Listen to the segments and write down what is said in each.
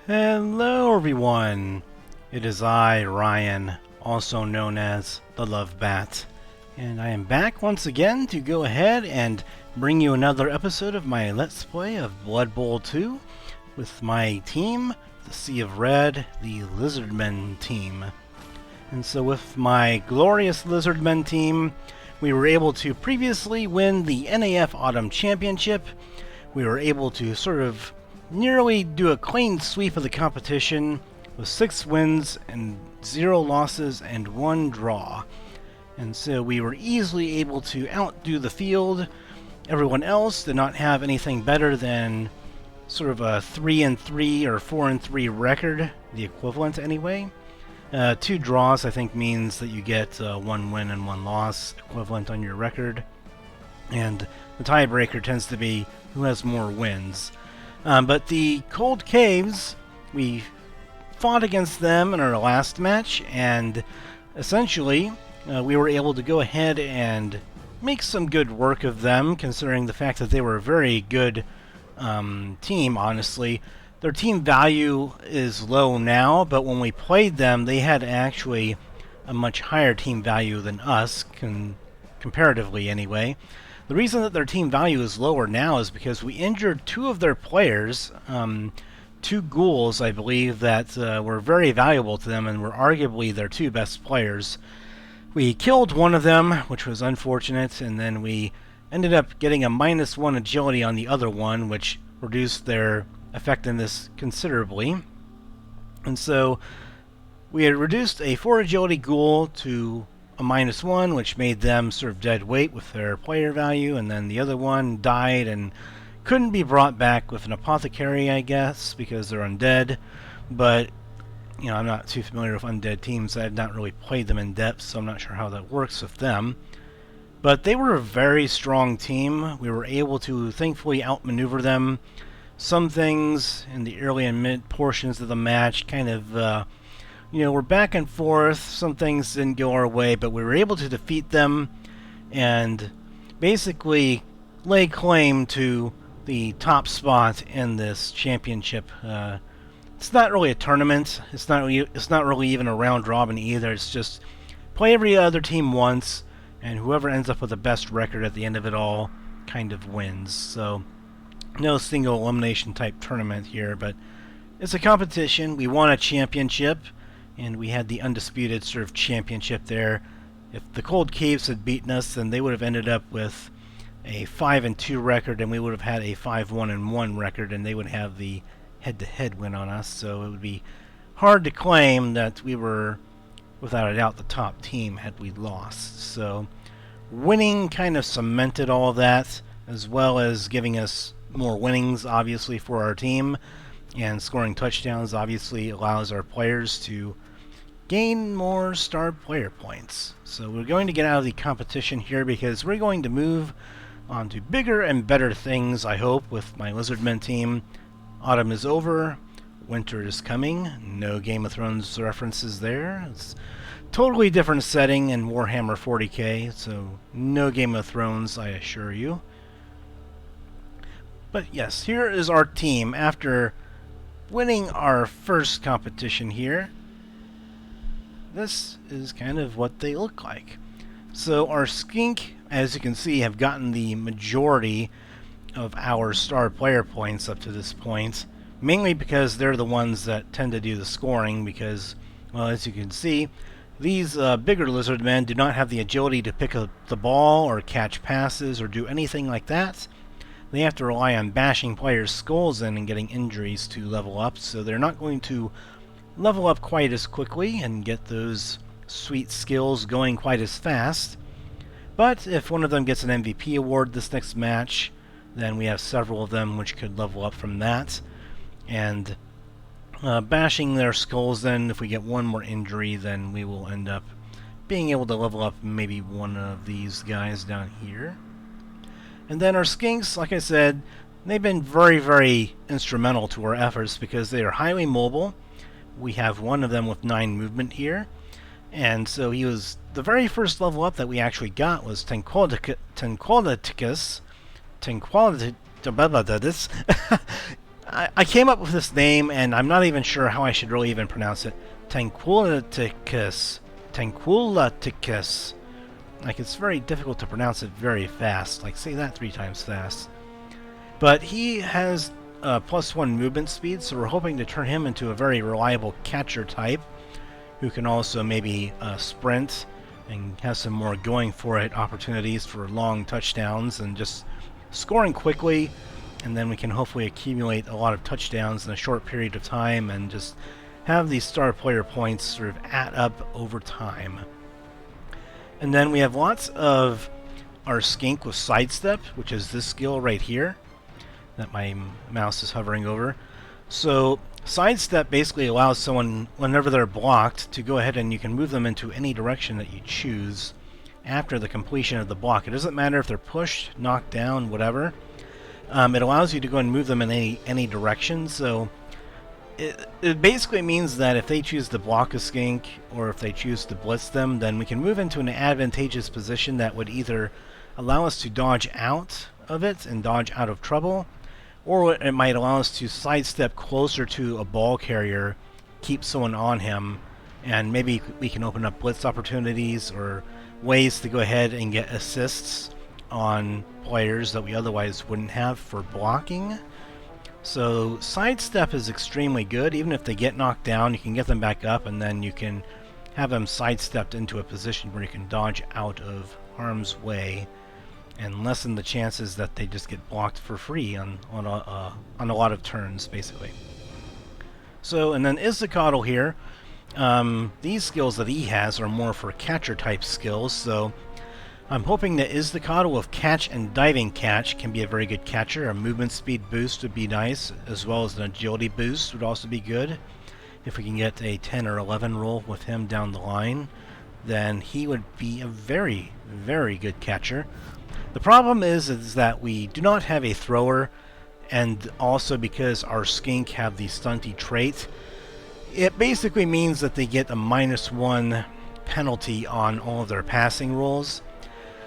Hello everyone, it is I, Ryan, also known as thelovebat, and I am back once again to go ahead and bring you another episode of my Let's Play of Blood Bowl 2 with my team, the Sea of Red, the Lizardman team. And so with my glorious Lizardman team, we were able to previously win the NAF Autumn Championship. We were able to sort of nearly do a clean sweep of the competition with 6 wins and 0 losses and 1 draw. And so we were easily able to outdo the field. Everyone else did not have anything better than sort of a 3-3 or 4-3 record, the equivalent anyway. 2 draws I think means that you get 1 win and 1 loss equivalent on your record. And the tiebreaker tends to be who has more wins. But the Cold Caves, we fought against them in our last match, and essentially we were able to go ahead and make some good work of them, considering the fact that they were a very good team, honestly. Their team value is low now, but when we played them, they had actually a much higher team value than us, comparatively anyway. The reason that their team value is lower now is because we injured 2 of their players, 2 ghouls, I believe, that were very valuable to them and were arguably their 2 best players. We killed one of them, which was unfortunate, and then we ended up getting a -1 agility on the other one, which reduced their effectiveness considerably. And so we had reduced a 4 agility ghoul to a -1, which made them sort of dead weight with their player value, and then the other one died and couldn't be brought back with an apothecary, I guess, because they're undead. But, you know, I'm not too familiar with undead teams. I've not really played them in depth, so I'm not sure how that works with them. But they were a very strong team. We were able to thankfully outmaneuver them. Some things in the early and mid portions of the match kind of we're back and forth. Some things didn't go our way, but we were able to defeat them and basically lay claim to the top spot in this championship. It's not really a tournament. It's not really even a round robin either. It's just play every other team once, and whoever ends up with the best record at the end of it all kind of wins. So no single elimination type tournament here, but it's a competition. We won a championship, and we had the undisputed sort of championship there. If the Cold Caves had beaten us, then they would have ended up with a 5-2 record, and we would have had a 5-1-1 record, and they would have the head-to-head win on us. So it would be hard to claim that we were, without a doubt, the top team had we lost. So winning kind of cemented all of that, as well as giving us more winnings, obviously, for our team. And scoring touchdowns obviously allows our players to gain more star player points. So we're going to get out of the competition here because we're going to move on to bigger and better things, I hope, with my Lizardman team. Autumn is over. Winter is coming. No Game of Thrones references there. It's totally different setting in Warhammer 40k, so no Game of Thrones, I assure you. But yes, here is our team after winning our first competition here. This is kind of what they look like. So our Skink, as you can see, have gotten the majority of our star player points up to this point, mainly because they're the ones that tend to do the scoring, because, well, as you can see, these bigger Lizardmen do not have the agility to pick up the ball or catch passes or do anything like that. They have to rely on bashing players' skulls in and getting injuries to level up, so they're not going to level up quite as quickly and get those sweet skills going quite as fast. But if one of them gets an MVP award this next match, then we have several of them which could level up from that. And bashing their skulls, then if we get one more injury, then we will end up being able to level up maybe one of these guys down here. And then our Skinks, like I said, they've been very, very instrumental to our efforts because they are highly mobile. We have one of them with 9 movement here. And so he was, the very first level up that we actually got was Tenqulaticus. I came up with this name, and I'm not even sure how I should really even pronounce it. Tenqulaticus. Tenqulaticus. Like, it's very difficult to pronounce it very fast. Like, say that 3 times fast. But he has +1 movement speed, so we're hoping to turn him into a very reliable catcher type, who can also maybe sprint and have some more going for it opportunities for long touchdowns and just scoring quickly, and then we can hopefully accumulate a lot of touchdowns in a short period of time and just have these star player points sort of add up over time. And then we have lots of our Skink with Sidestep, which is this skill right here that my mouse is hovering over. So Sidestep basically allows someone, whenever they're blocked, to go ahead and you can move them into any direction that you choose after the completion of the block. It doesn't matter if they're pushed, knocked down, whatever. It allows you to go and move them in any direction. So it basically means that if they choose to block a Skink or if they choose to blitz them, then we can move into an advantageous position that would either allow us to dodge out of it and dodge out of trouble, or it might allow us to sidestep closer to a ball carrier, keep someone on him, and maybe we can open up blitz opportunities or ways to go ahead and get assists on players that we otherwise wouldn't have for blocking. So sidestep is extremely good. Even if they get knocked down, you can get them back up, and then you can have them sidestepped into a position where you can dodge out of harm's way and lessen the chances that they just get blocked for free on a lot of turns, basically. So, and then Iztacotol here, these skills that he has are more for catcher type skills, so I'm hoping that Iztacotol with catch and diving catch can be a very good catcher. A movement speed boost would be nice, as well as an agility boost would also be good. If we can get a 10 or 11 roll with him down the line, then he would be a very, very good catcher. The problem is that we do not have a thrower, and also because our Skink have the stunty trait, it basically means that they get a -1 penalty on all of their passing rolls.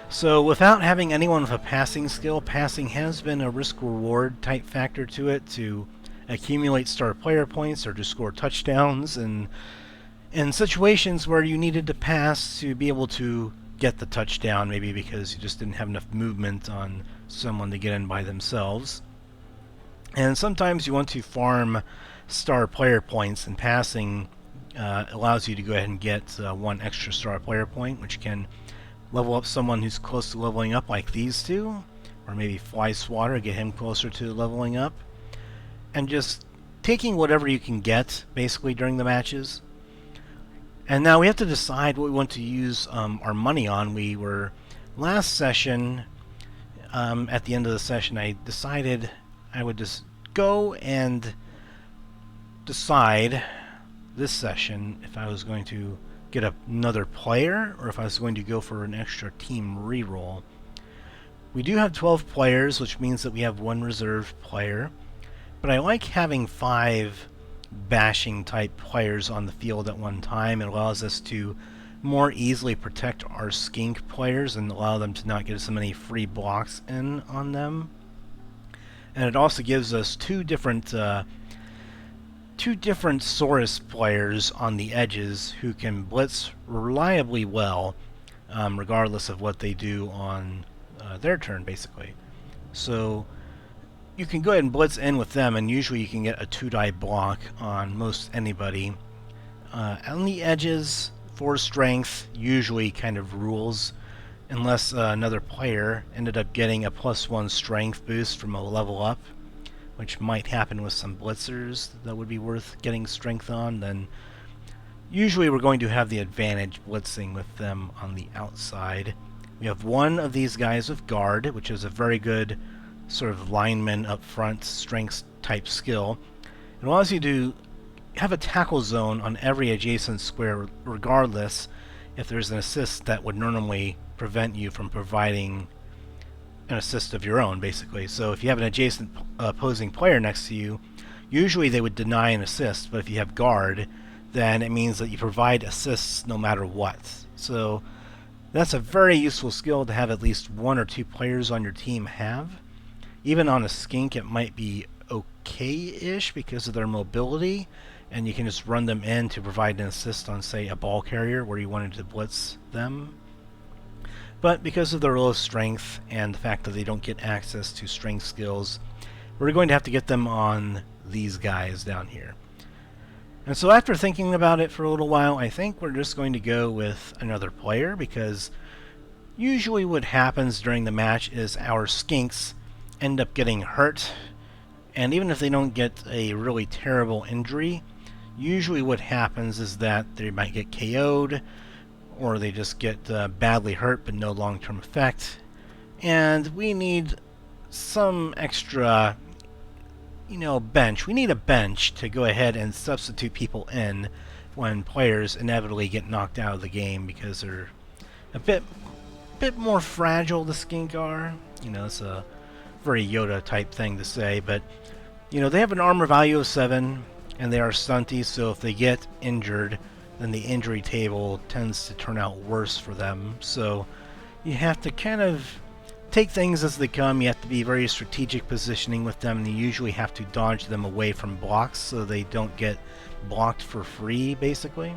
So without having anyone with a passing skill, passing has been a risk-reward type factor to it, to accumulate star player points or to score touchdowns, and in situations where you needed to pass to be able to get the touchdown, maybe because you just didn't have enough movement on someone to get in by themselves. And sometimes you want to farm star player points, and passing allows you to go ahead and get 1 extra star player point, which can level up someone who's close to leveling up, like these two, or maybe fly Swatter, get him closer to leveling up, and just taking whatever you can get basically during the matches. And now we have to decide what we want to use our money on. We were last session, at the end of the session, I decided I would just go and decide this session if I was going to get another player or if I was going to go for an extra team reroll. We do have 12 players, which means that we have 1 reserve player, but I like having 5 bashing type players on the field at one time. It allows us to more easily protect our Skink players and allow them to not get so many free blocks in on them. And it also gives us two different Saurus players on the edges who can blitz reliably well, regardless of what they do on their turn, basically. So you can go ahead and blitz in with them, and usually you can get a 2-die block on most anybody. On the edges, 4 strength usually kind of rules, unless another player ended up getting a +1 strength boost from a level up, which might happen with some blitzers that would be worth getting strength on. Then usually we're going to have the advantage blitzing with them on the outside. We have 1 of these guys with guard, which is a very good sort of lineman up front strength type skill. It allows you to have a tackle zone on every adjacent square, regardless if there's an assist that would normally prevent you from providing an assist of your own, basically. So if you have an adjacent opposing player next to you, usually they would deny an assist, but if you have guard, then it means that you provide assists no matter what. So that's a very useful skill to have at least 1 or 2 players on your team have. Even on a Skink, it might be okay-ish because of their mobility, and you can just run them in to provide an assist on, say, a ball carrier where you wanted to blitz them. But because of their low strength and the fact that they don't get access to strength skills, we're going to have to get them on these guys down here. And so after thinking about it for a little while, I think we're just going to go with another player, because usually what happens during the match is our skinks end up getting hurt, and even if they don't get a really terrible injury, usually what happens is that they might get KO'd, or they just get badly hurt but no long-term effect, and we need some extra bench. We need a bench to go ahead and substitute people in when players inevitably get knocked out of the game because they're a bit more fragile, the Skink are. It's a very Yoda type thing to say, but they have an armor value of 7 and they are stunty, so if they get injured, then the injury table tends to turn out worse for them. So you have to kind of take things as they come. You have to be very strategic positioning with them, and you usually have to dodge them away from blocks so they don't get blocked for free, basically.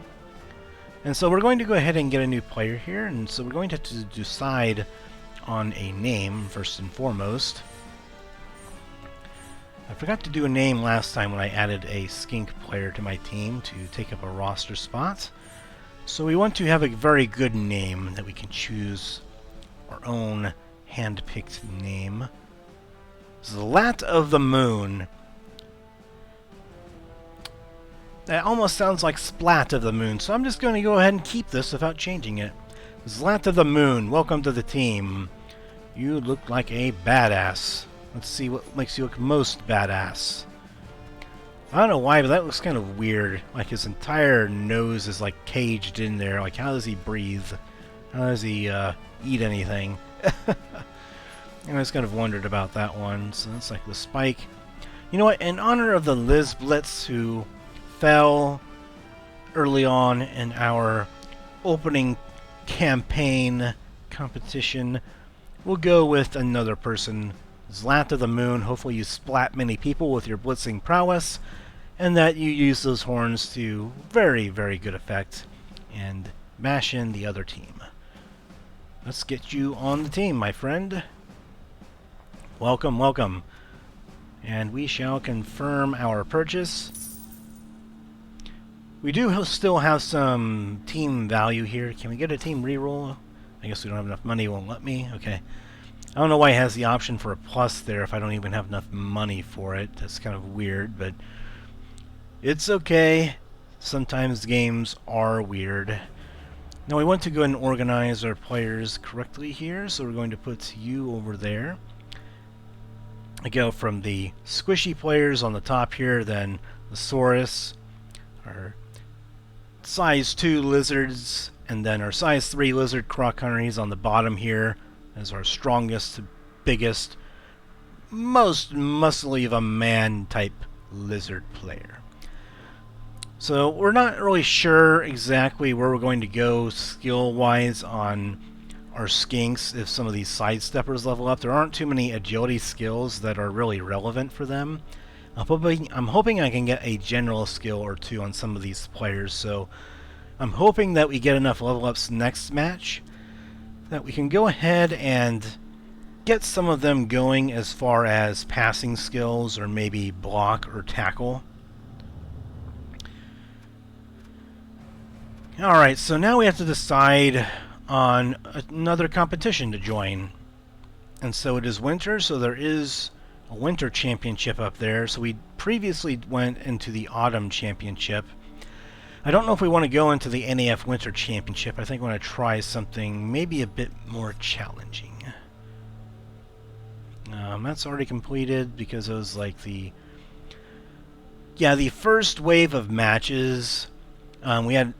And so we're going to go ahead and get a new player here, and so we're going to have to decide on a name first and foremost. I forgot to do a name last time when I added a Skink player to my team to take up a roster spot. So we want to have a very good name that we can choose our own hand-picked name. Zlat of the Moon. That almost sounds like Splat of the Moon, so I'm just going to go ahead and keep this without changing it. Zlat of the Moon, welcome to the team. You look like a badass. Let's see what makes you look most badass. I don't know why, but that looks kind of weird. Like his entire nose is like caged in there. Like, how does he breathe? How does he eat anything? I just kind of wondered about that one. So that's like the spike. You know what? In honor of the Liz Blitz, who fell early on in our opening campaign competition, we'll go with another person. Zlat of the Moon. Hopefully you splat many people with your blitzing prowess, and that you use those horns to very, very good effect and mash in the other team. Let's get you on the team, my friend. Welcome, welcome. And we shall confirm our purchase. We do still have some team value here. Can we get a team reroll? I guess we don't have enough money, it won't let me. Okay. I don't know why it has the option for a plus there if I don't even have enough money for it. That's kind of weird, but it's okay. Sometimes games are weird. Now we want to go and organize our players correctly here, so we're going to put you over there. I go from the squishy players on the top here, then the Saurus, our size 2 lizards, and then our size 3 lizard croc hunter. He's on the bottom here as our strongest, biggest, most muscly of a man type lizard player. So we're not really sure exactly where we're going to go skill wise on our skinks if some of these sidesteppers level up. There aren't too many agility skills that are really relevant for them. I'm hoping I can get a general skill or two on some of these players, so I'm hoping that we get enough level ups next match that we can go ahead and get some of them going as far as passing skills or maybe block or tackle. Alright, so now we have to decide on another competition to join. And so it is winter, so there is a winter championship up there. So we previously went into the autumn championship. I don't know if we want to go into the NAF Winter Championship. I think I want to try something maybe a bit more challenging. That's already completed because it was like the first wave of matches. We had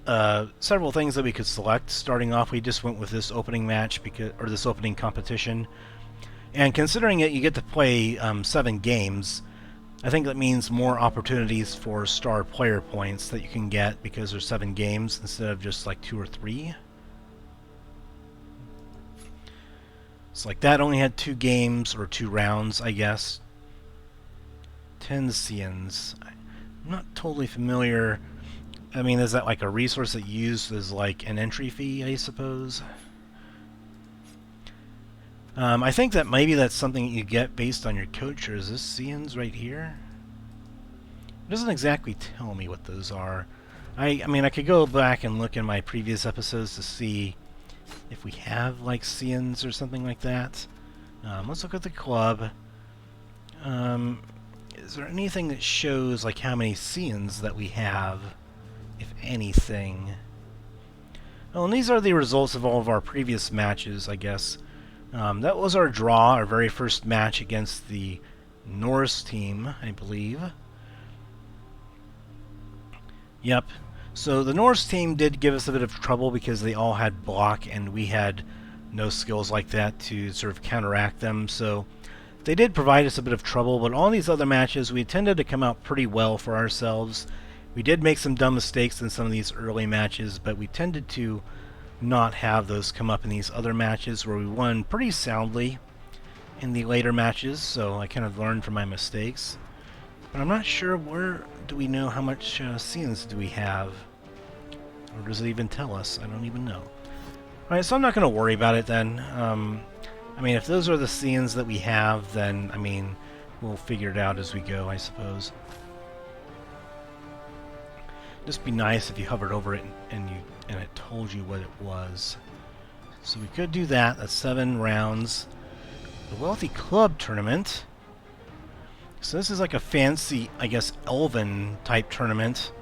several things that we could select. Starting off, we just went with this opening match or this opening competition. And considering that you get to play 7 games, I think that means more opportunities for star player points that you can get because there's 7 games instead of just like 2 or 3. It's like that only had 2 games or 2 rounds, I guess. 10 Cians. I'm not totally familiar. I mean, is that like a resource that you use as like an entry fee, I suppose? I think that maybe that's something you get based on your coach, or is this Cians right here? It doesn't exactly tell me what those are. I mean, I could go back and look in my previous episodes to see if we have like Cians or something like that. Let's look at the club. Is there anything that shows like how many Cians that we have, if anything? Oh, and these are the results of all of our previous matches, I guess. That was our draw, our very first match against the Norse team, I believe. Yep. So the Norse team did give us a bit of trouble because they all had block and we had no skills like that to sort of counteract them. So they did provide us a bit of trouble, but all these other matches we tended to come out pretty well for ourselves. We did make some dumb mistakes in some of these early matches, but we tended to not have those come up in these other matches where we won pretty soundly in the later matches, so I kind of learned from my mistakes. But I'm not sure, where do we know how much Cians do we have? Or does it even tell us? I don't even know. Alright, so I'm not going to worry about it then. I mean, if those are the Cians that we have, then, I mean, we'll figure it out as we go, I suppose. Just be nice if you hovered over it and it told you what it was. So we could do that. That's 7 rounds. The Wealthy Club Tournament. So this is like a fancy, I guess, elven type tournament.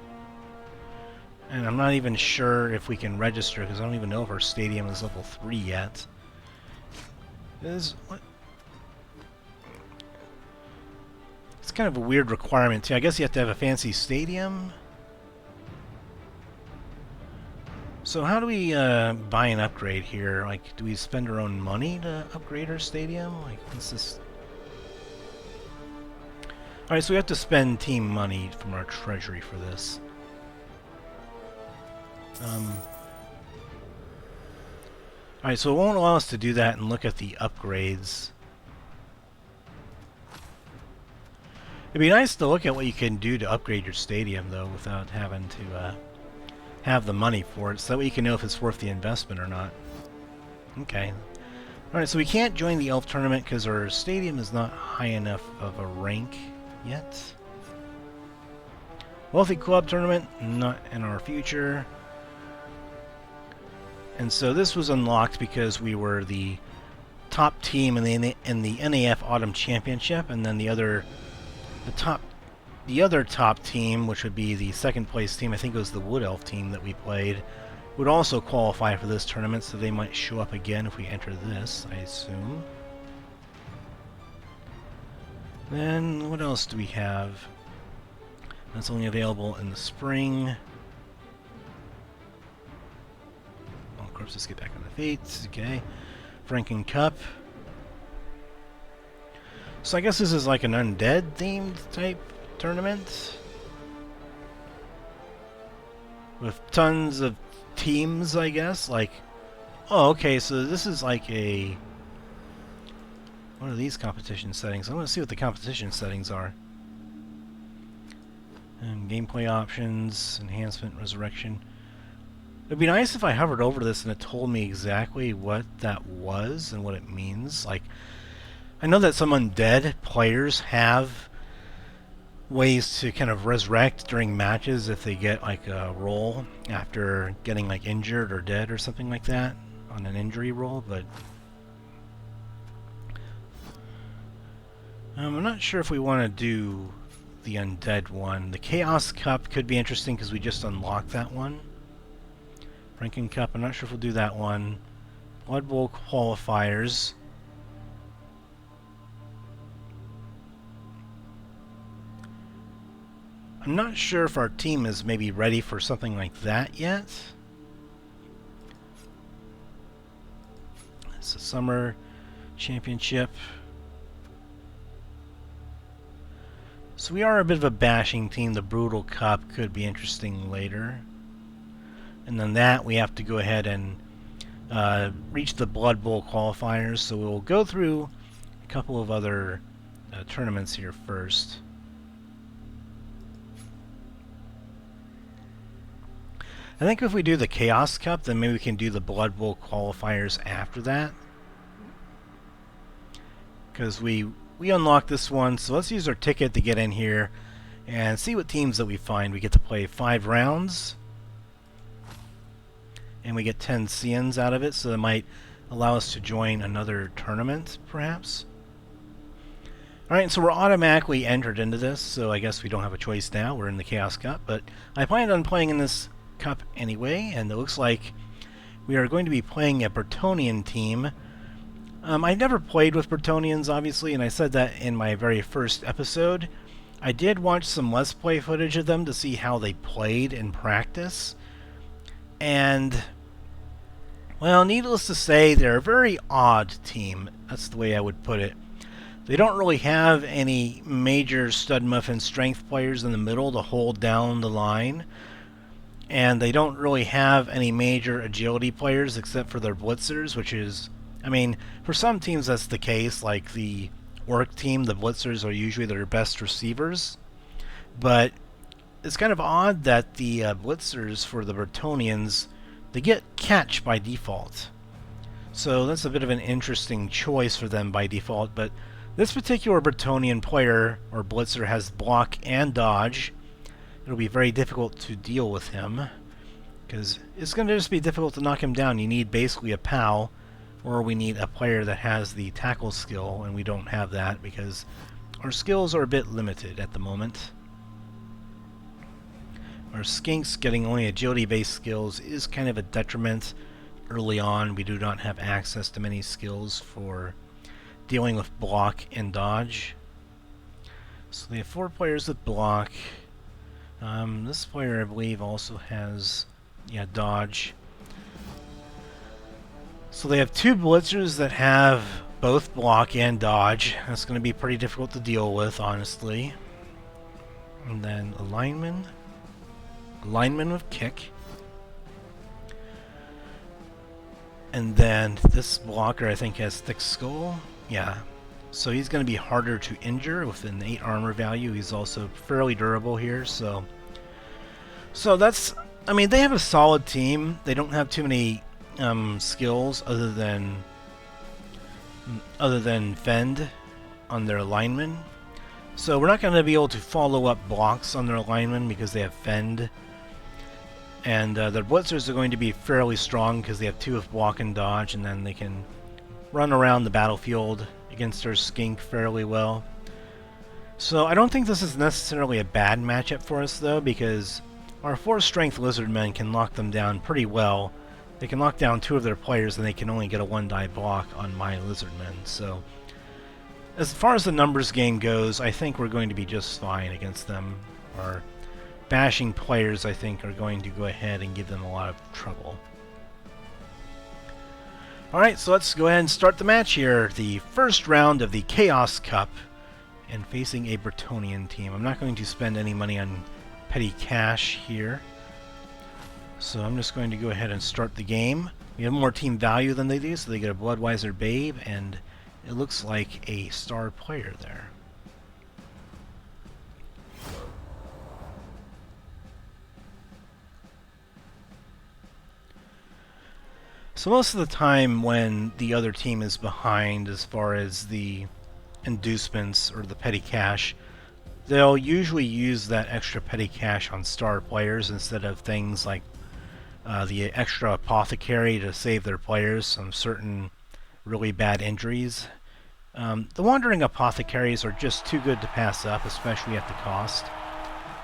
And I'm not even sure if we can register because I don't even know if our stadium is level 3 yet. What? It's kind of a weird requirement too. I guess you have to have a fancy stadium. So how do we buy an upgrade here? Like, do we spend our own money to upgrade our stadium? Like, what's this? Alright, so we have to spend team money from our treasury for this. Alright, so it won't allow us to do that and look at the upgrades. It'd be nice to look at what you can do to upgrade your stadium, though, without having to have the money for it, so that way you can know if it's worth the investment or not. Okay. Alright, so we can't join the Elf Tournament because our stadium is not high enough of a rank yet. Wealthy Club Tournament, not in our future. And so this was unlocked because we were the top team in the NAF Autumn Championship, and then the other top team, which would be the second place team, I think it was the Wood Elf team that we played, would also qualify for this tournament, so they might show up again if we enter this, I assume. Then, what else do we have? That's only available in the spring. Oh, of course, let's get back on the fates. Okay. Franken Cup. So I guess this is like an undead-themed type tournament. With tons of teams, I guess. Like, oh, okay, so this is like a... What are these competition settings? I want to see what the competition settings are. And gameplay options, enhancement, resurrection. It'd be nice if I hovered over this and it told me exactly what that was and what it means. Like, I know that some undead players have ways to kind of resurrect during matches if they get like a roll after getting like injured or dead or something like that on an injury roll, but I'm not sure if we want to do the undead one. The Chaos Cup could be interesting because we just unlocked that one. Franken Cup, I'm not sure if we'll do that one. Blood Bowl qualifiers. I'm not sure if our team is maybe ready for something like that yet. It's a summer championship. So we are a bit of a bashing team. The Brutal Cup could be interesting later. And then that we have to go ahead and reach the Blood Bowl qualifiers. So we'll go through a couple of other tournaments here first. I think if we do the Chaos Cup, then maybe we can do the Blood Bowl qualifiers after that. Because we unlocked this one, so let's use our ticket to get in here and see what teams that we find. We get to play 5 rounds, and we get 10 CNs out of it, so that might allow us to join another tournament, perhaps. Alright, so we're automatically entered into this, so I guess we don't have a choice now. We're in the Chaos Cup, but I planned on playing in this cup anyway, and it looks like we are going to be playing a Bretonnian team. I've never played with Bretonnians, obviously, and I said that in my very first episode. I did watch some Let's Play footage of them to see how they played in practice, and, well, needless to say, they're a very odd team. That's the way I would put it. They don't really have any major stud muffin strength players in the middle to hold down the line, and they don't really have any major agility players except for their blitzers, which is, I mean, for some teams that's the case, like the Orc team, the blitzers are usually their best receivers, but it's kind of odd that the blitzers for the Bretonnians, they get catch by default. So that's a bit of an interesting choice for them by default, but this particular Bretonnian player, or blitzer, has block and dodge. It'll be very difficult to deal with him, because it's going to just be difficult to knock him down. You need basically a POW, or we need a player that has the tackle skill, and we don't have that because our skills are a bit limited at the moment. Our Skinks getting only agility-based skills is kind of a detriment early on. We do not have access to many skills for dealing with block and dodge. So they have 4 players with block. This player, I believe, also has, dodge. So they have 2 blitzers that have both block and dodge. That's going to be pretty difficult to deal with, honestly. And then a lineman with kick. And then this blocker, I think, has thick skull. Yeah, so he's going to be harder to injure with an 8 armor value. He's also fairly durable here, so that's, I mean, they have a solid team. They don't have too many skills other than fend on their linemen. So we're not going to be able to follow up blocks on their linemen because they have fend. And their blitzers are going to be fairly strong because they have 2 of block and dodge, and then they can run around the battlefield against our Skink fairly well. So I don't think this is necessarily a bad matchup for us, though, because our 4-strength Lizardmen can lock them down pretty well. They can lock down 2 of their players, and they can only get a 1-die block on my Lizardmen. So as far as the numbers game goes, I think we're going to be just fine against them. Our bashing players, I think, are going to go ahead and give them a lot of trouble. Alright, so let's go ahead and start the match here. The first round of the Chaos Cup, and facing a Bretonnian team. I'm not going to spend any money on petty cash here, so I'm just going to go ahead and start the game. We have more team value than they do, so they get a Bloodweiser Babe, and it looks like a star player there. So most of the time when the other team is behind as far as the inducements or the petty cash, they'll usually use that extra petty cash on star players instead of things like the extra apothecary to save their players from certain really bad injuries. The wandering apothecaries are just too good to pass up, especially at the cost.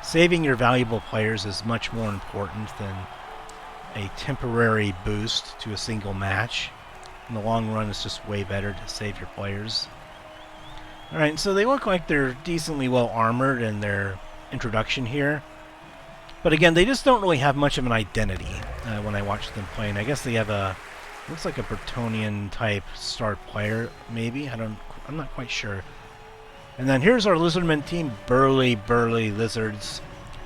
Saving your valuable players is much more important than a temporary boost to a single match. In the long run, it's just way better to save your players. Alright, so they look like they're decently well armored in their introduction here. But again, they just don't really have much of an identity when I watch them play. And I guess they have a, looks like a Bretonnian type star player, maybe? I'm not quite sure. And then here's our Lizardman team, burly lizards.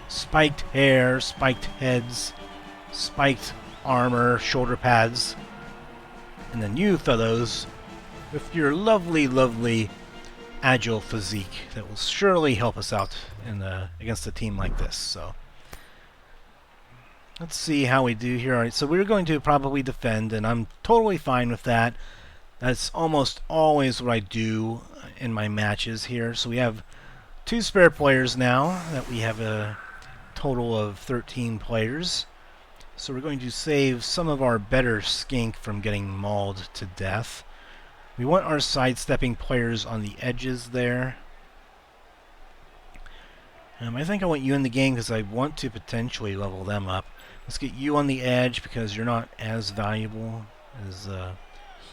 Spiked hair, spiked heads, spiked armor, shoulder pads, and then you fellows with your lovely agile physique that will surely help us out in against a team like this. So Let's see how we do here. Alright, so we're going to probably defend, and I'm totally fine with that. That's almost always what I do in my matches here. So we have 2 spare players now, that we have a total of 13 players. So we're going to save some of our better skink from getting mauled to death. We want our sidestepping players on the edges there. I think I want you in the game because I want to potentially level them up. Let's get you on the edge because you're not as valuable as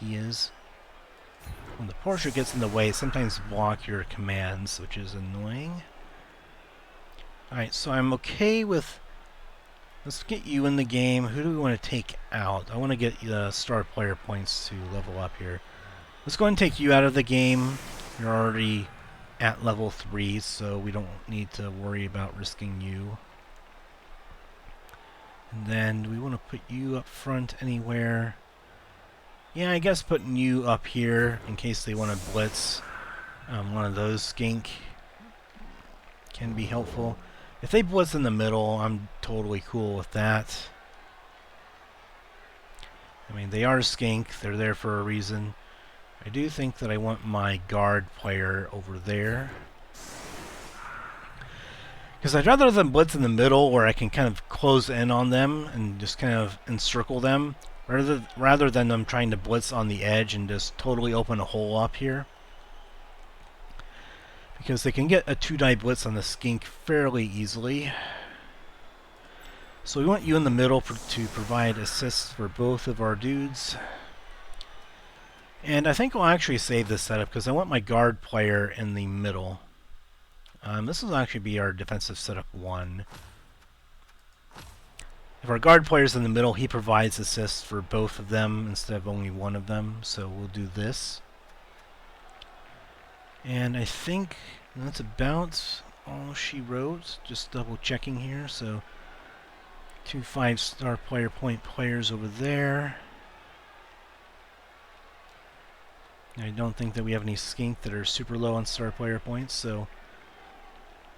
he is. When the portrait gets in the way, sometimes block your commands, which is annoying. Alright, so I'm okay with... Let's get you in the game. Who do we want to take out? I want to get the star player points to level up here. Let's go ahead and take you out of the game. You're already at level 3, so we don't need to worry about risking you. And then, do we want to put you up front anywhere? Yeah, I guess putting you up here in case they want to blitz one of those skink can be helpful. If they blitz in the middle, I'm totally cool with that. I mean, they are skink. They're there for a reason. I do think that I want my guard player over there. Because I'd rather them blitz in the middle where I can kind of close in on them and just kind of encircle them, rather than them trying to blitz on the edge and just totally open a hole up here. Because they can get a 2-die blitz on the skink fairly easily. So we want you in the middle to provide assists for both of our dudes. And I think I'll actually save this setup because I want my guard player in the middle. This will actually be our defensive setup 1. If our guard player's in the middle, he provides assists for both of them instead of only one of them. So we'll do this. And I think that's about all she wrote. Just double checking here. So 2 5-star player point players over there. I don't think that we have any skink that are super low on star player points, so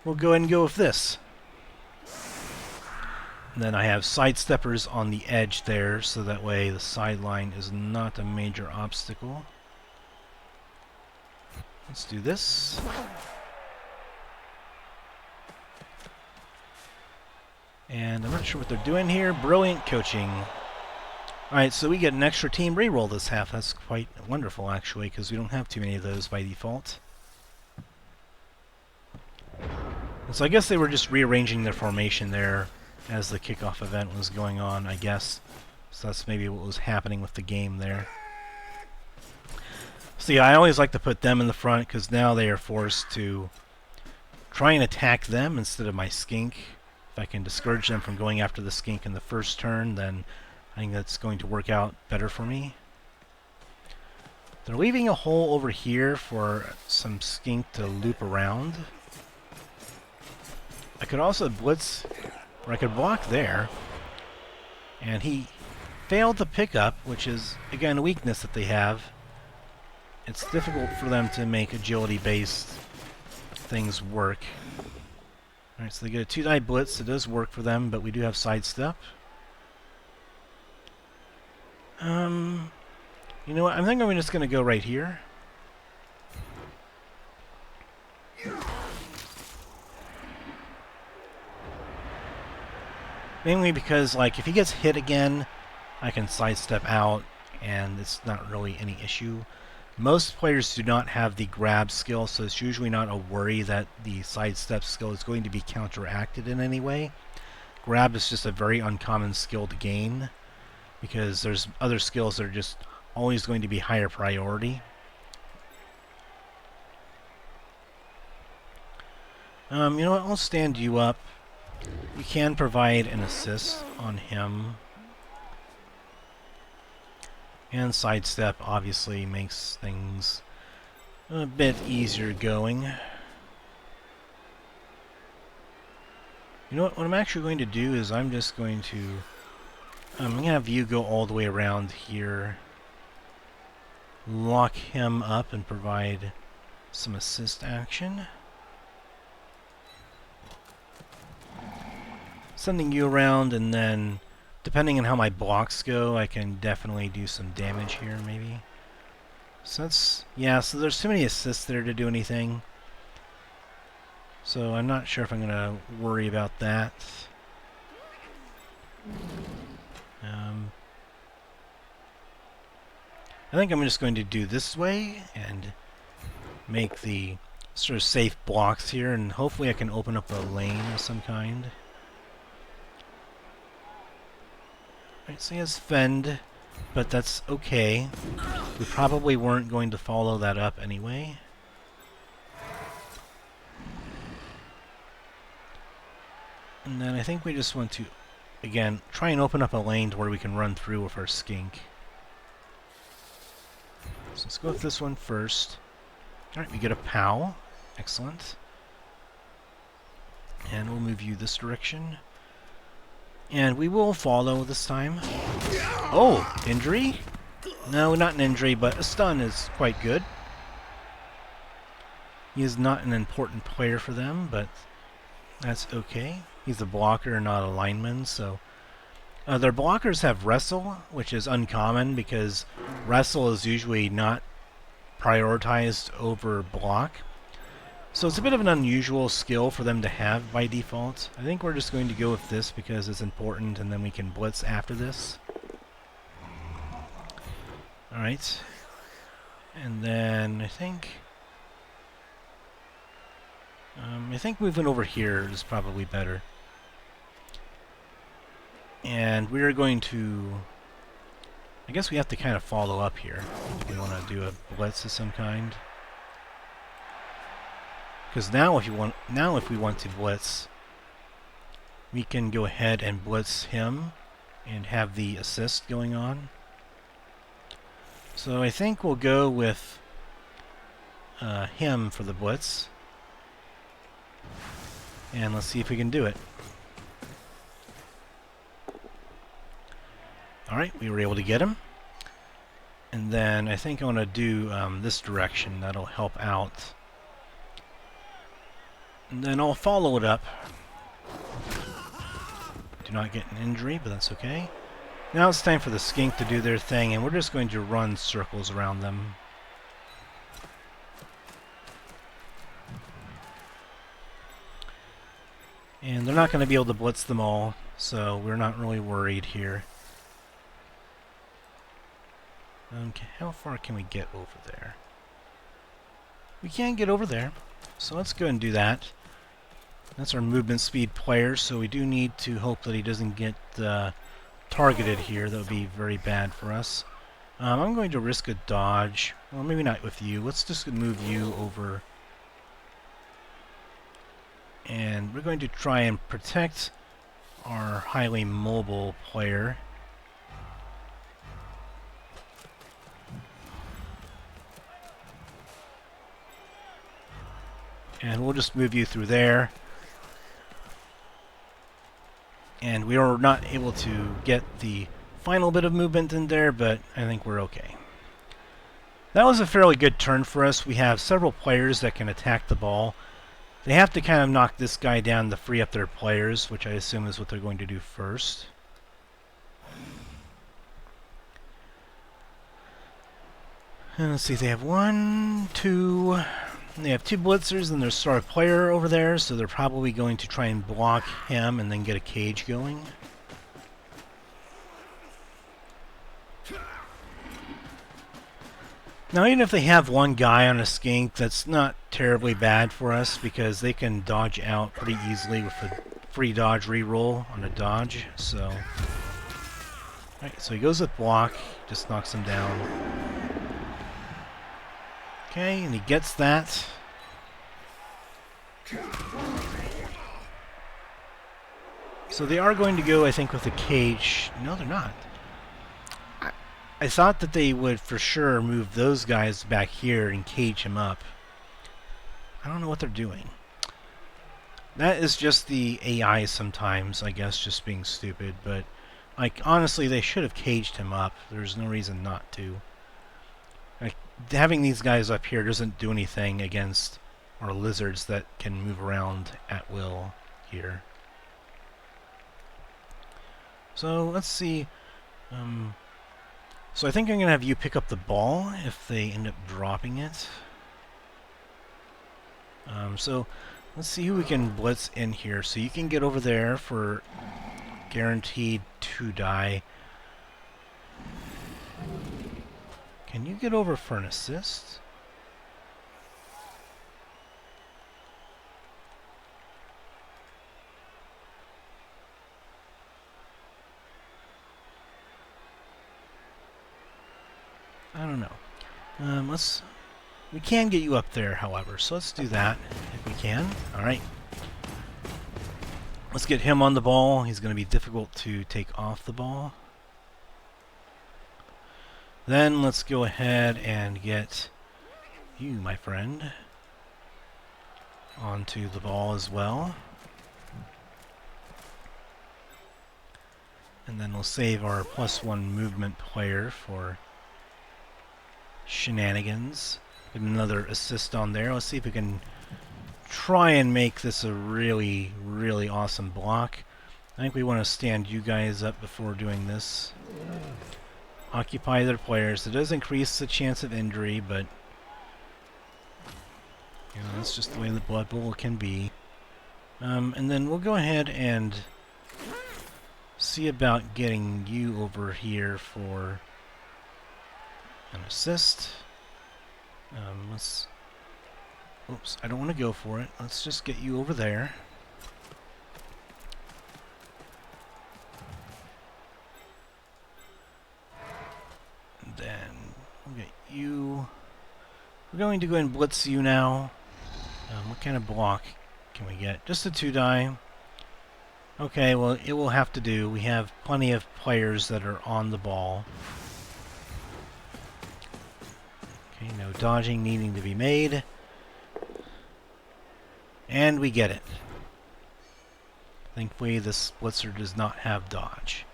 we'll go ahead and go with this. And then I have sidesteppers on the edge there, so that way the sideline is not a major obstacle. Let's do this. And I'm not sure what they're doing here. Brilliant coaching. Alright, so we get an extra team reroll this half. That's quite wonderful, actually, because we don't have too many of those by default. And so I guess they were just rearranging their formation there as the kickoff event was going on, I guess. So that's maybe what was happening with the game there. So yeah, I always like to put them in the front, because now they are forced to try and attack them instead of my skink. If I can discourage them from going after the skink in the first turn, then I think that's going to work out better for me. They're leaving a hole over here for some skink to loop around. I could also blitz, or I could block there. And he failed the pickup, which is, again, a weakness that they have. It's difficult for them to make agility-based things work. Alright, so they get a 2-die blitz. It does work for them, but we do have sidestep. You know what? I think I'm just going to go right here. Mainly because, like, if he gets hit again, I can sidestep out, and it's not really any issue. Most players do not have the grab skill, so it's usually not a worry that the sidestep skill is going to be counteracted in any way. Grab is just a very uncommon skill to gain, because there's other skills that are just always going to be higher priority. You know what? I'll stand you up. You can provide an assist on him. And sidestep obviously makes things a bit easier going. You know what? What I'm actually going to do is I'm just going to... I'm going to have you go all the way around here. Lock him up and provide some assist action. sending you around, and then depending on how my blocks go, I can definitely do some damage here, maybe. So that's, yeah, so there's too many assists there to do anything. So I'm not sure if I'm going to worry about that. I think I'm just going to do this way and make the sort of safe blocks here, and hopefully I can open up a lane of some kind. Alright, so he has Fend, but that's okay. We probably weren't going to follow that up anyway. And then I think we just want to, again, try and open up a lane to where we can run through with our Skink. So let's go with this one first. Alright, we get a POW. Excellent. And we'll move you this direction. And we will follow this time. Oh, injury? No, not an injury, but a stun is quite good. He is not an important player for them, but that's okay. He's a blocker, not a lineman, so... their blockers have Wrestle, which is uncommon because Wrestle is usually not prioritized over block. So it's a bit of an unusual skill for them to have by default. I think we're just going to go with this because it's important, and then we can blitz after this. Alright. And then I think moving over here is probably better. And we're going to... I guess we have to kind of follow up here if we want to do a blitz of some kind. Because now if we want to blitz, we can go ahead and blitz him and have the assist going on. So I think we'll go with him for the blitz. And let's see if we can do it. Alright, we were able to get him. And then I think I want to do this direction. That'll help out. And then I'll follow it up. Do not get an injury, but that's okay. Now it's time for the Skink to do their thing, and we're just going to run circles around them. And they're not going to be able to blitz them all, so we're not really worried here. Okay, how far can we get over there? We can't get over there, so let's go and do that. That's our movement speed player, so we do need to hope that he doesn't get targeted here. That would be very bad for us. I'm going to risk a dodge. Well, maybe not with you. Let's just move you over. And we're going to try and protect our highly mobile player. And we'll just move you through there. And we are not able to get the final bit of movement in there, but I think we're okay. That was a fairly good turn for us. We have several players that can attack the ball. They have to kind of knock this guy down to free up their players, which I assume is what they're going to do first. And let's see, they have they have two blitzers and their star player over there, so they're probably going to try and block him and then get a cage going. Now, even if they have one guy on a Skink, that's not terribly bad for us because they can dodge out pretty easily with a free dodge reroll on a dodge. So, right, so he goes with block, just knocks him down. Okay, and he gets that. So they are going to go, I think, with a cage. No, they're not. I thought that they would for sure move those guys back here and cage him up. I don't know what they're doing. That is just the AI sometimes, I guess, just being stupid. But, like, honestly, they should have caged him up. There's no reason not to. Like, having these guys up here doesn't do anything against our lizards that can move around at will here. So let's see. So I think I'm going to have you pick up the ball if they end up dropping it. So let's see who we can blitz in here. So you can get over there for guaranteed 2 die. Can you get over for an assist? I don't know. We can get you up there, however, so let's do that if we can. Alright. Let's get him on the ball. He's going to be difficult to take off the ball. Then let's go ahead and get you, my friend, onto the ball as well. And then we'll save our +1 movement player for shenanigans. Get another assist on there. Let's see if we can try and make this a really, really awesome block. I think we want to stand you guys up before doing this. Occupy their players. It does increase the chance of injury, but you know, that's just the way the Blood Bowl can be. And then we'll go ahead and see about getting you over here for an assist. Oops, I don't want to go for it. Let's just get you over there. And then we'll get you. We're going to go ahead and blitz you now. What kind of block can we get? Just a 2 die. Okay, well, it will have to do. We have plenty of players that are on the ball. Okay, no dodging needing to be made. And we get it. Thankfully, this blitzer does not have dodge.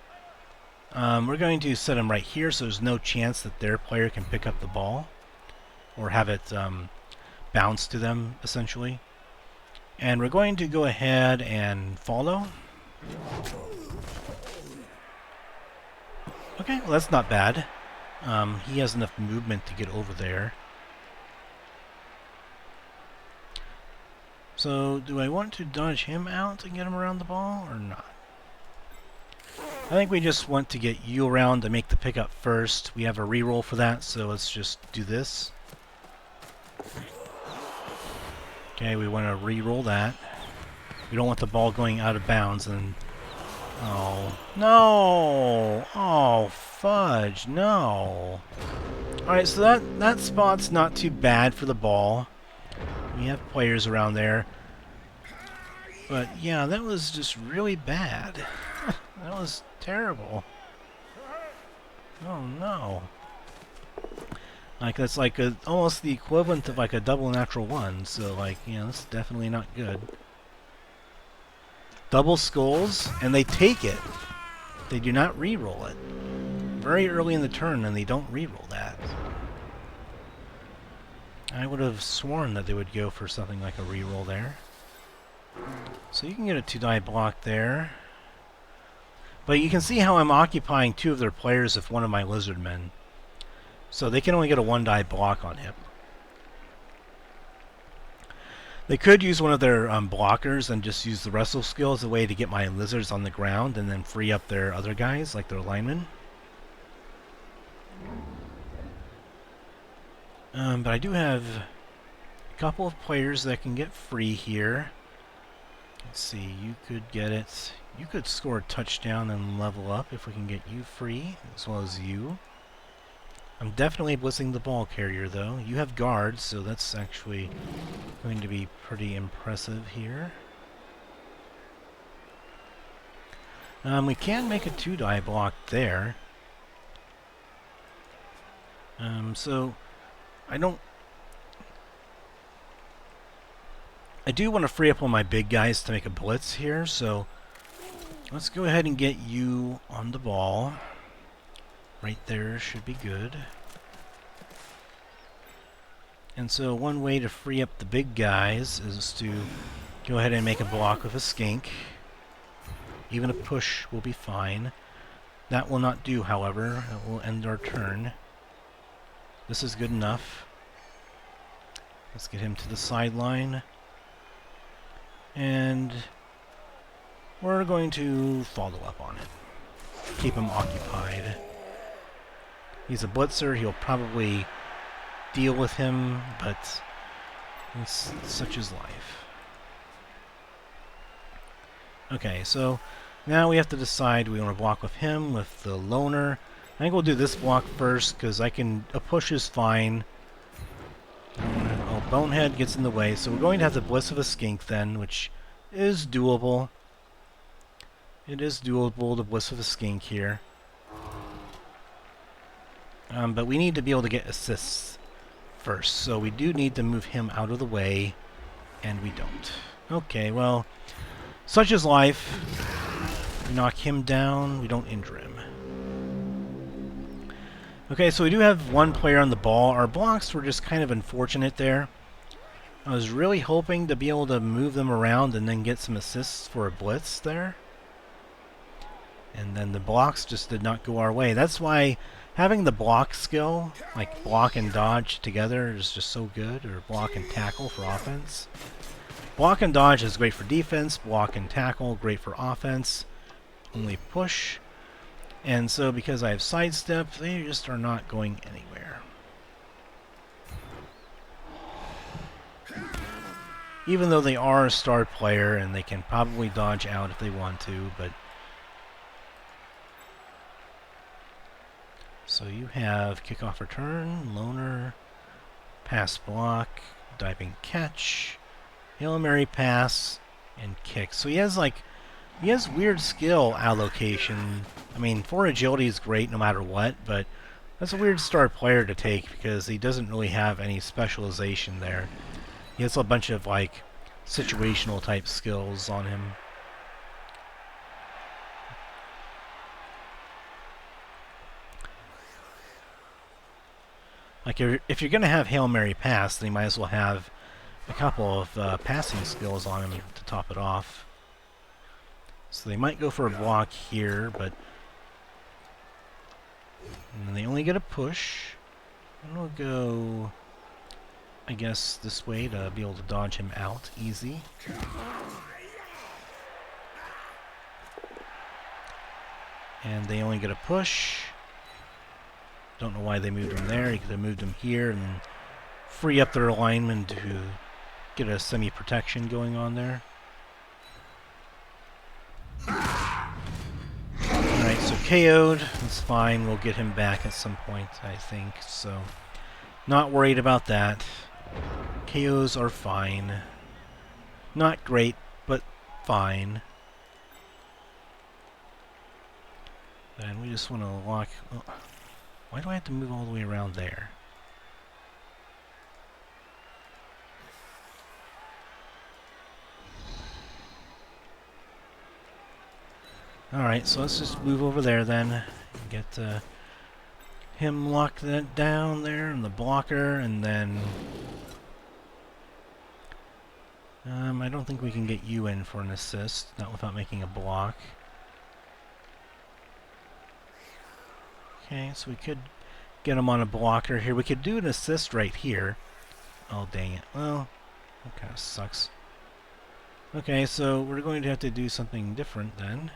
We're going to set him right here so there's no chance that their player can pick up the ball or have it bounce to them, essentially. And we're going to go ahead and follow. Okay, well, that's not bad. He has enough movement to get over there. So, do I want to dodge him out and get him around the ball, or not? I think we just want to get you around to make the pickup first. We have a reroll for that, so let's just do this. Okay, we want to reroll that. We don't want the ball going out of bounds and... Oh, no! Oh, fudge, no! Alright, so that spot's not too bad for the ball. We have players around there. But, yeah, that was just really bad. That was terrible. Oh, no. Like, that's like almost the equivalent of like a double natural 1. So, like, you know, that's definitely not good. Double skulls, and they take it. They do not reroll it. Very early in the turn, and they don't reroll that. I would have sworn that they would go for something like a reroll there. So you can get a 2-die block there. But you can see how I'm occupying 2 of their players with one of my Lizardmen. So they can only get a 1-die block on him. They could use one of their blockers and just use the wrestle skill as a way to get my lizards on the ground and then free up their other guys, like their linemen. But I do have a couple of players that can get free here. Let's see, you could get it. You could score a touchdown and level up if we can get you free, as well as you. I'm definitely blitzing the ball carrier, though. You have guards, so that's actually going to be pretty impressive here. We can make a 2-die block there. So I do want to free up all my big guys to make a blitz here, so let's go ahead and get you on the ball. Right there should be good. And so one way to free up the big guys is to go ahead and make a block with a skink. Even a push will be fine. That will not do, however. It will end our turn. This is good enough. Let's get him to the sideline. And we're going to follow up on it. Keep him occupied. He's a blitzer. He'll probably deal with him, but it's such is life. Okay, so now we have to decide, do we want to block with him, with the loner? I think we'll do this block first, because a push is fine. Oh, Bonehead gets in the way, so we're going to have the Bliss of a Skink then, which is doable. It is doable, the Bliss of a Skink here. But we need to be able to get assists first, so we do need to move him out of the way, and we don't. Okay, well, such is life. We knock him down, we don't injure him. Okay, so we do have one player on the ball. Our blocks were just kind of unfortunate there. I was really hoping to be able to move them around and then get some assists for a blitz there. And then the blocks just did not go our way. That's why having the block skill, like block and dodge together, is just so good, or block and tackle for offense. Block and dodge is great for defense, block and tackle, great for offense. Only push. And so because I have sidestep, they just are not going anywhere. Even though they are a star player and they can probably dodge out if they want to, but... So you have kickoff return, loner, pass block, diving catch, Hail Mary pass, and kick. So he has weird skill allocation. I mean, 4 agility is great no matter what, but that's a weird star player to take because he doesn't really have any specialization there. He has a bunch of, like, situational type skills on him. Like, if you're going to have Hail Mary pass, then you might as well have a couple of passing skills on him to top it off. So they might go for a block here, but... And then they only get a push. And we'll go... I guess this way to be able to dodge him out easy. And they only get a push. Don't know why they moved him there. You could have moved him here and free up their alignment to get a semi-protection going on there. Alright, so KO'd. That's fine. We'll get him back at some point, I think. So, not worried about that. KOs are fine. Not great, but fine. And we just want to lock... Oh, why do I have to move all the way around there? Alright, so let's just move over there then. Get him locked that down there and the blocker, and then... I don't think we can get you in for an assist, not without making a block. Okay, so we could get him on a blocker here. We could do an assist right here. Oh, dang it. Well, that kind of sucks. Okay, so we're going to have to do something different then.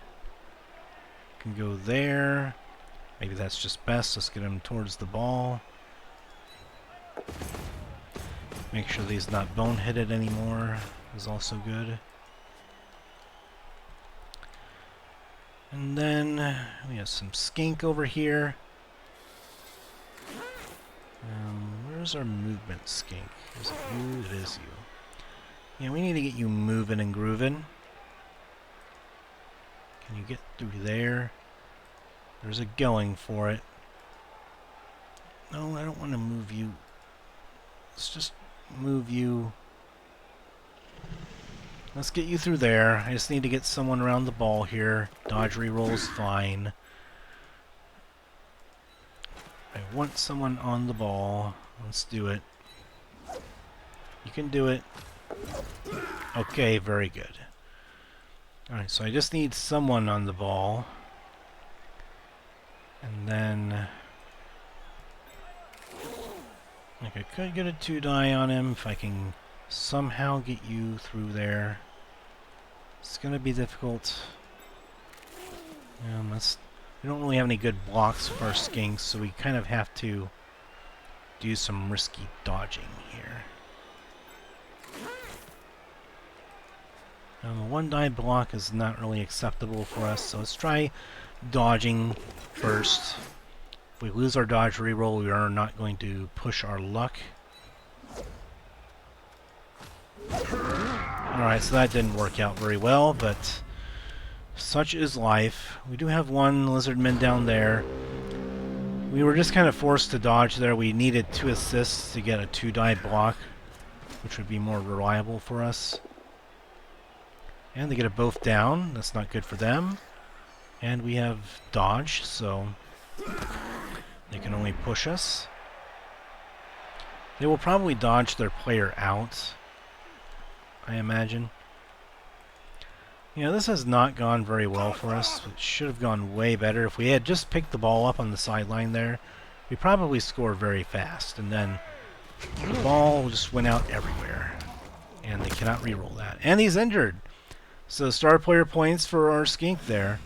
Can go there. Maybe that's just best. Let's get him towards the ball. Make sure that he's not boneheaded anymore is also good. And then we have some Skink over here. Where's our movement, Skink? Is it you? It is you. Yeah, we need to get you moving and grooving. Can you get through there? There's a going for it. No, I don't want to move you. Let's just move you. Let's get you through there. I just need to get someone around the ball here. Dodge reroll's fine. I want someone on the ball. Let's do it. You can do it. Okay, very good. Alright, so I just need someone on the ball. And then like I could get a 2-die on him if I can somehow get you through there. It's gonna be difficult. We don't really have any good blocks for our skinks, so we kind of have to do some risky dodging here. A 1-die block is not really acceptable for us, so let's try dodging first. If we lose our dodge reroll, we are not going to push our luck. Alright, so that didn't work out very well, but such is life. We do have one Lizardman down there. We were just kind of forced to dodge there. We needed 2 assists to get a 2-die block, which would be more reliable for us. And they get it both down. That's not good for them. And we have dodge, so they can only push us. They will probably dodge their player out, I imagine. You know, this has not gone very well for us. It should have gone way better. If we had just picked the ball up on the sideline there, we probably score very fast. And then the ball just went out everywhere. And they cannot reroll that. And he's injured. So star player points for our skink there.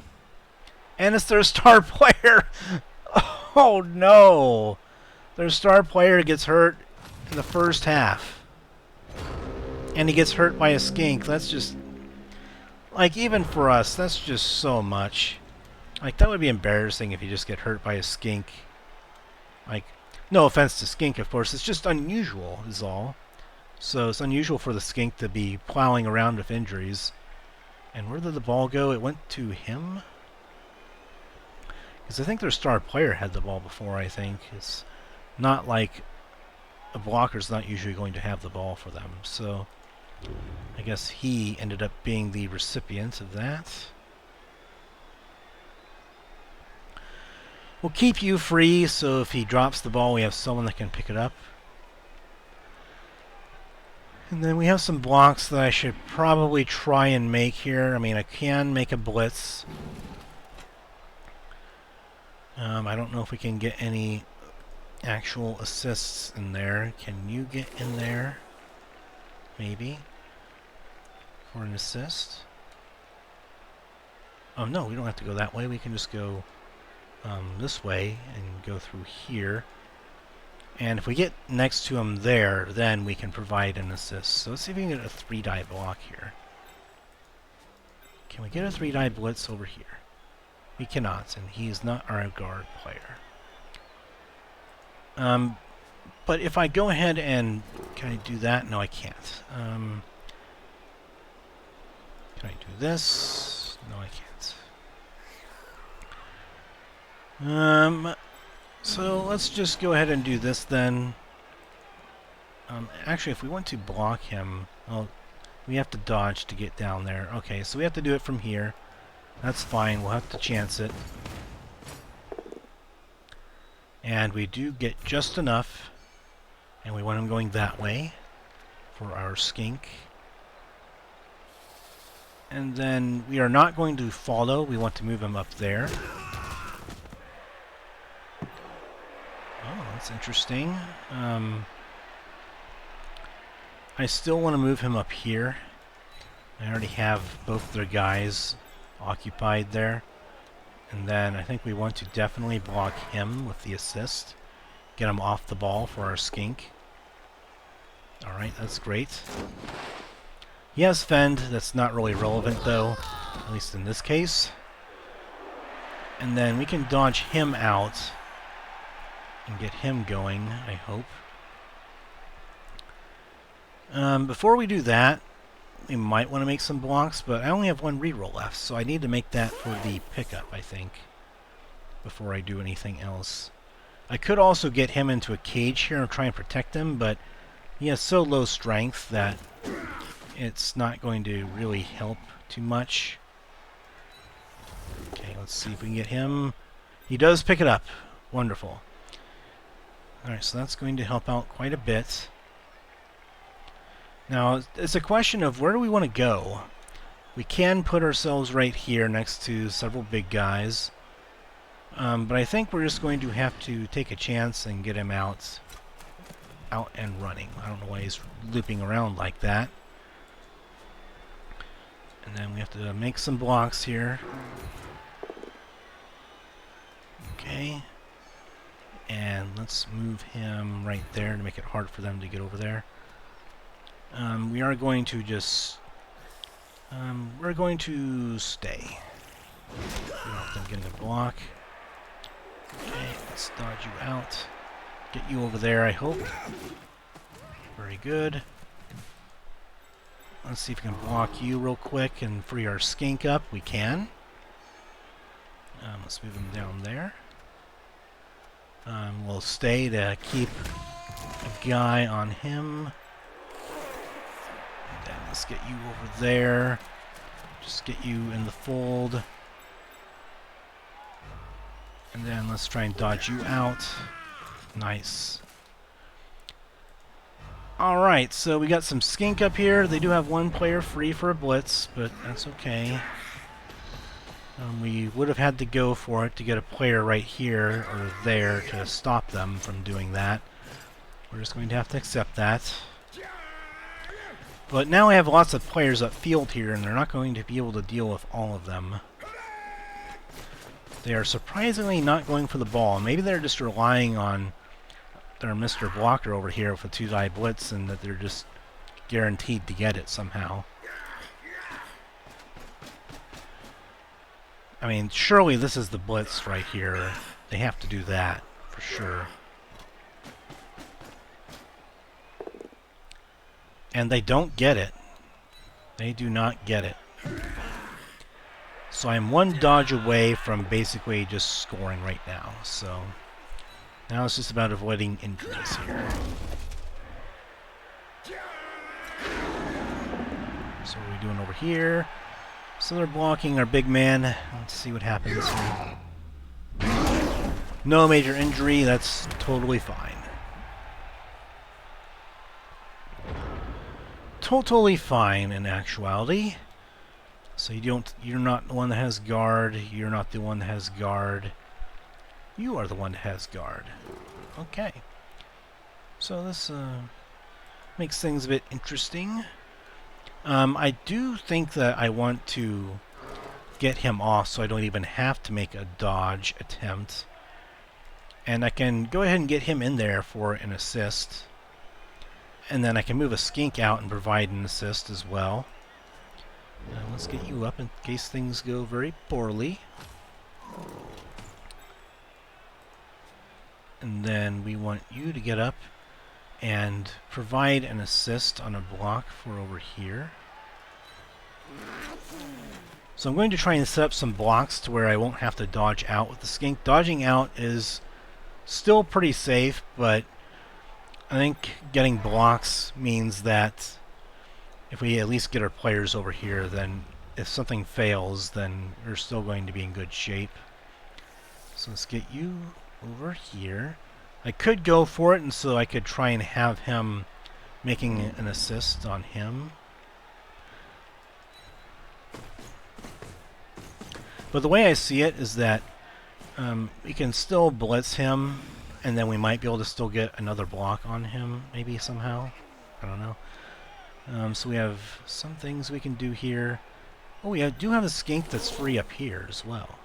And it's their star player! Oh no! Their star player gets hurt in the first half. And he gets hurt by a skink. That's just... like, even for us, that's just so much. Like, that would be embarrassing if you just get hurt by a skink. Like, no offense to skink, of course. It's just unusual, is all. So it's unusual for the skink to be plowing around with injuries. And where did the ball go? It went to him? Because I think their star player had the ball before, I think. It's not like a blocker's not usually going to have the ball for them. So I guess he ended up being the recipient of that. We'll keep you free, so if he drops the ball, we have someone that can pick it up. And then we have some blocks that I should probably try and make here. I mean, I can make a blitz. I don't know if we can get any actual assists in there. Can you get in there? Maybe. For an assist? Oh no, we don't have to go that way. We can just go this way and go through here. And if we get next to him there, then we can provide an assist. So let's see if we can get a 3-die block here. Can we get a 3-die blitz over here? We cannot, and he is not our guard player. But if I go ahead and... can I do that? No, I can't. Can I do this? No, I can't. So let's just go ahead and do this then. Actually, if we want to block him, well, we have to dodge to get down there. Okay, so we have to do it from here. That's fine. We'll have to chance it. And we do get just enough. And we want him going that way for our skink. And then we are not going to follow. We want to move him up there. Oh, that's interesting. I still want to move him up here. I already have both their guys occupied there. And then I think we want to definitely block him with the assist. Get him off the ball for our skink. Alright, that's great. He has fend. That's not really relevant though, at least in this case. And then we can dodge him out and get him going, I hope. Before we do that, we might want to make some blocks, but I only have 1 reroll left, so I need to make that for the pickup, I think, before I do anything else. I could also get him into a cage here and try and protect him, but he has so low strength that it's not going to really help too much. Okay, let's see if we can get him. He does pick it up. Wonderful. Alright, so that's going to help out quite a bit. Now, it's a question of where do we want to go? We can put ourselves right here next to several big guys. But I think we're just going to have to take a chance and get him out and running. I don't know why he's looping around like that. And then we have to make some blocks here. Okay. And let's move him right there to make it hard for them to get over there. We are going to just... we're going to stay. Without them getting a block. Okay, let's dodge you out. Get you over there, I hope. Very good. Let's see if we can block you real quick and free our skink up. We can. Let's move him down there. We'll stay to keep a guy on him. Then let's get you over there. Just get you in the fold. And then let's try and dodge you out. Nice. Alright, so we got some skink up here. They do have one player free for a blitz, but that's okay. We would have had to go for it to get a player right here or there to stop them from doing that. We're just going to have to accept that. But now I have lots of players upfield here, and they're not going to be able to deal with all of them. They are surprisingly not going for the ball. Maybe they're just relying on their Mr. Blocker over here with a 2-die blitz, and that they're just guaranteed to get it somehow. I mean, surely this is the blitz right here. They have to do that, for sure. And they don't get it. They do not get it. So I'm one dodge away from basically just scoring right now. So now it's just about avoiding injuries here. So what are we doing over here? So they're blocking our big man. Let's see what happens here. No major injury. That's totally fine. Totally fine in actuality. So you're not the one that has guard. You're not the one that has guard. You are the one that has guard. Okay. So this makes things a bit interesting. I do think that I want to get him off so I don't even have to make a dodge attempt. And I can go ahead and get him in there for an assist. And then I can move a skink out and provide an assist as well. Let's get you up in case things go very poorly. And then we want you to get up and provide an assist on a block for over here. So I'm going to try and set up some blocks to where I won't have to dodge out with the skink. Dodging out is still pretty safe, but I think getting blocks means that if we at least get our players over here, then if something fails, then we're still going to be in good shape. So let's get you over here. I could go for it, and so I could try and have him making an assist on him. But the way I see it is that we can still blitz him, and then we might be able to still get another block on him, maybe somehow. I don't know. So we have some things we can do here. Oh, we do have a skink that's free up here as well.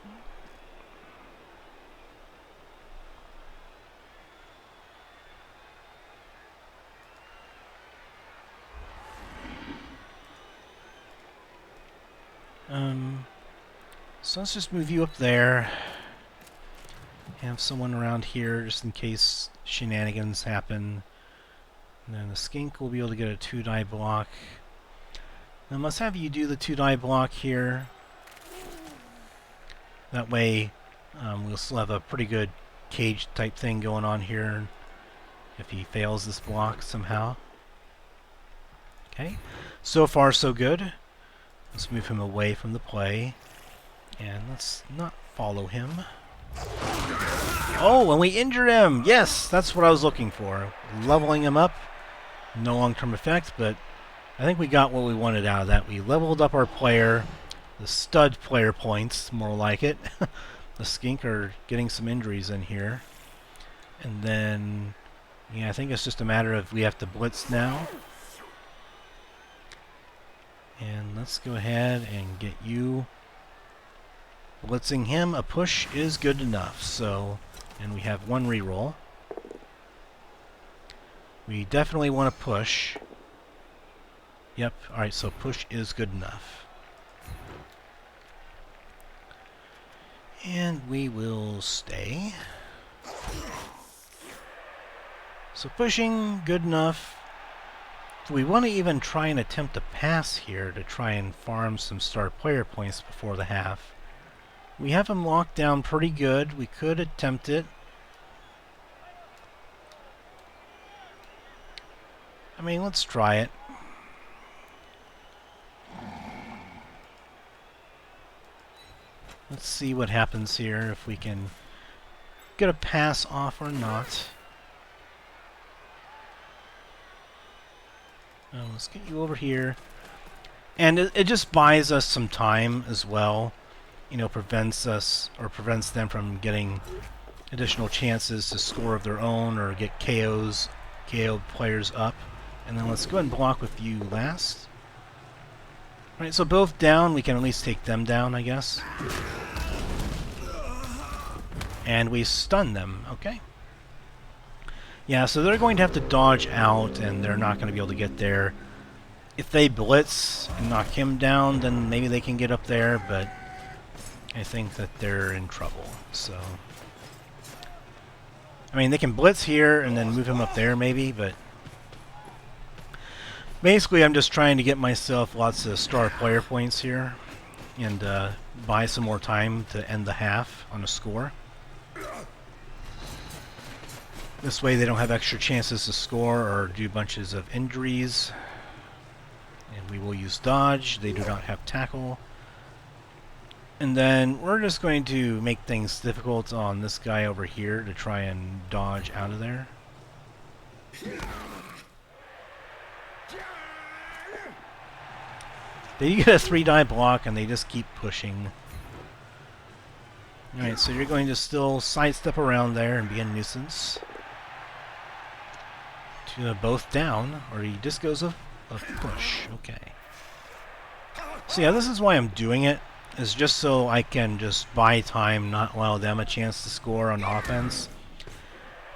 So let's just move you up there. Have someone around here just in case shenanigans happen. And then the skink will be able to get a 2-die block. Now let's have you do the 2-die block here. That way we'll still have a pretty good cage type thing going on here if he fails this block somehow. Okay, so far so good. Let's move him away from the play. And let's not follow him. Oh, and we injured him! Yes, that's what I was looking for. Leveling him up. No long-term effect, but I think we got what we wanted out of that. We leveled up our player, the stud player points, more like it, the Skink are getting some injuries in here. And then, yeah, I think it's just a matter of we have to blitz now. And let's go ahead and get you blitzing him. A push is good enough. So, and we have one reroll. We definitely want to push. Yep, alright, so push is good enough. And we will stay. So pushing, good enough. We want to even try and attempt a pass here to try and farm some star player points before the half. We have him locked down pretty good. We could attempt it. I mean, let's try it. Let's see what happens here, if we can get a pass off or not. Let's get you over here. And it just buys us some time as well. You know, prevents us, or prevents them from getting additional chances to score of their own or get KO players up. And then let's go ahead and block with you last. Alright, so both down, we can at least take them down, I guess. And we stun them, okay. Yeah, so they're going to have to dodge out, and they're not going to be able to get there. If they blitz and knock him down, then maybe they can get up there, but I think that they're in trouble, so... I mean, they can blitz here and then move him up there, maybe, but... Basically, I'm just trying to get myself lots of star player points here, and buy some more time to end the half on a score. This way they don't have extra chances to score or do bunches of injuries. And we will use dodge. They do not have tackle. And then we're just going to make things difficult on this guy over here to try and dodge out of there. They get a 3-die block and they just keep pushing. Alright, so you're going to still sidestep around there and be a nuisance. Both down, or he just goes a push. Okay. So yeah, this is why I'm doing it, is just so I can just buy time, not allow them a chance to score on offense.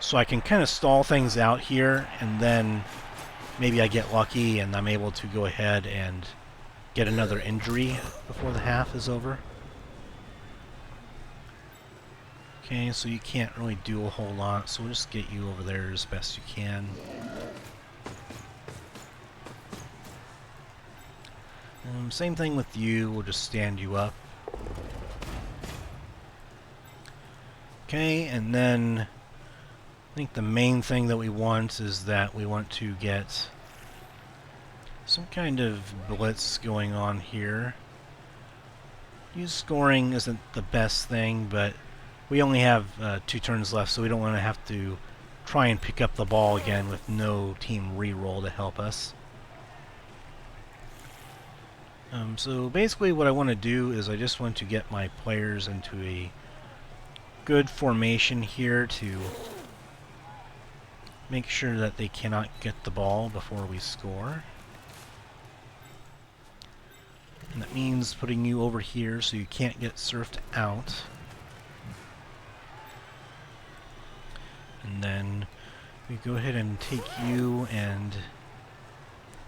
So I can kind of stall things out here, and then maybe I get lucky and I'm able to go ahead and get another injury before the half is over. Okay, so you can't really do a whole lot, so we'll just get you over there as best you can. Same thing with you, we'll just stand you up. Okay, and then I think the main thing that we want is that we want to get some kind of blitz going on here. Use scoring isn't the best thing, but we only have 2 turns left, so we don't want to have to try and pick up the ball again with no team reroll to help us. So basically what I want to do is I just want to get my players into a good formation here to make sure that they cannot get the ball before we score. And that means putting you over here so you can't get surfed out. And then we go ahead and take you and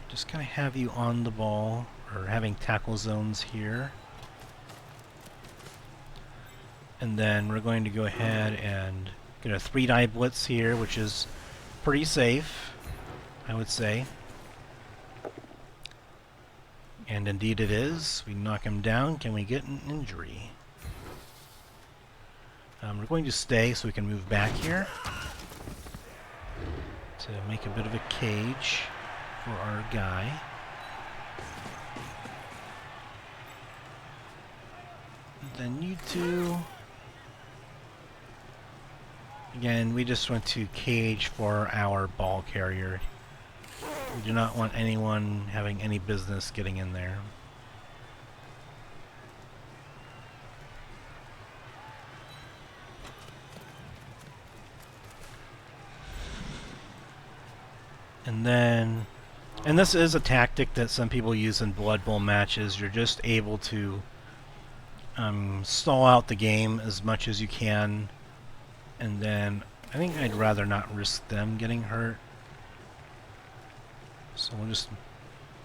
just kind of have you on the ball, or having tackle zones here. And then we're going to go ahead and get a 3-die blitz here, which is pretty safe, I would say. And indeed it is. We knock him down. Can we get an injury? We're going to stay so we can move back here to make a bit of a cage for our guy. Then you two. Again, we just want to cage for our ball carrier. We do not want anyone having any business getting in there. And then, and this is a tactic that some people use in Blood Bowl matches. You're just able to stall out the game as much as you can, and then I think I'd rather not risk them getting hurt. So we'll just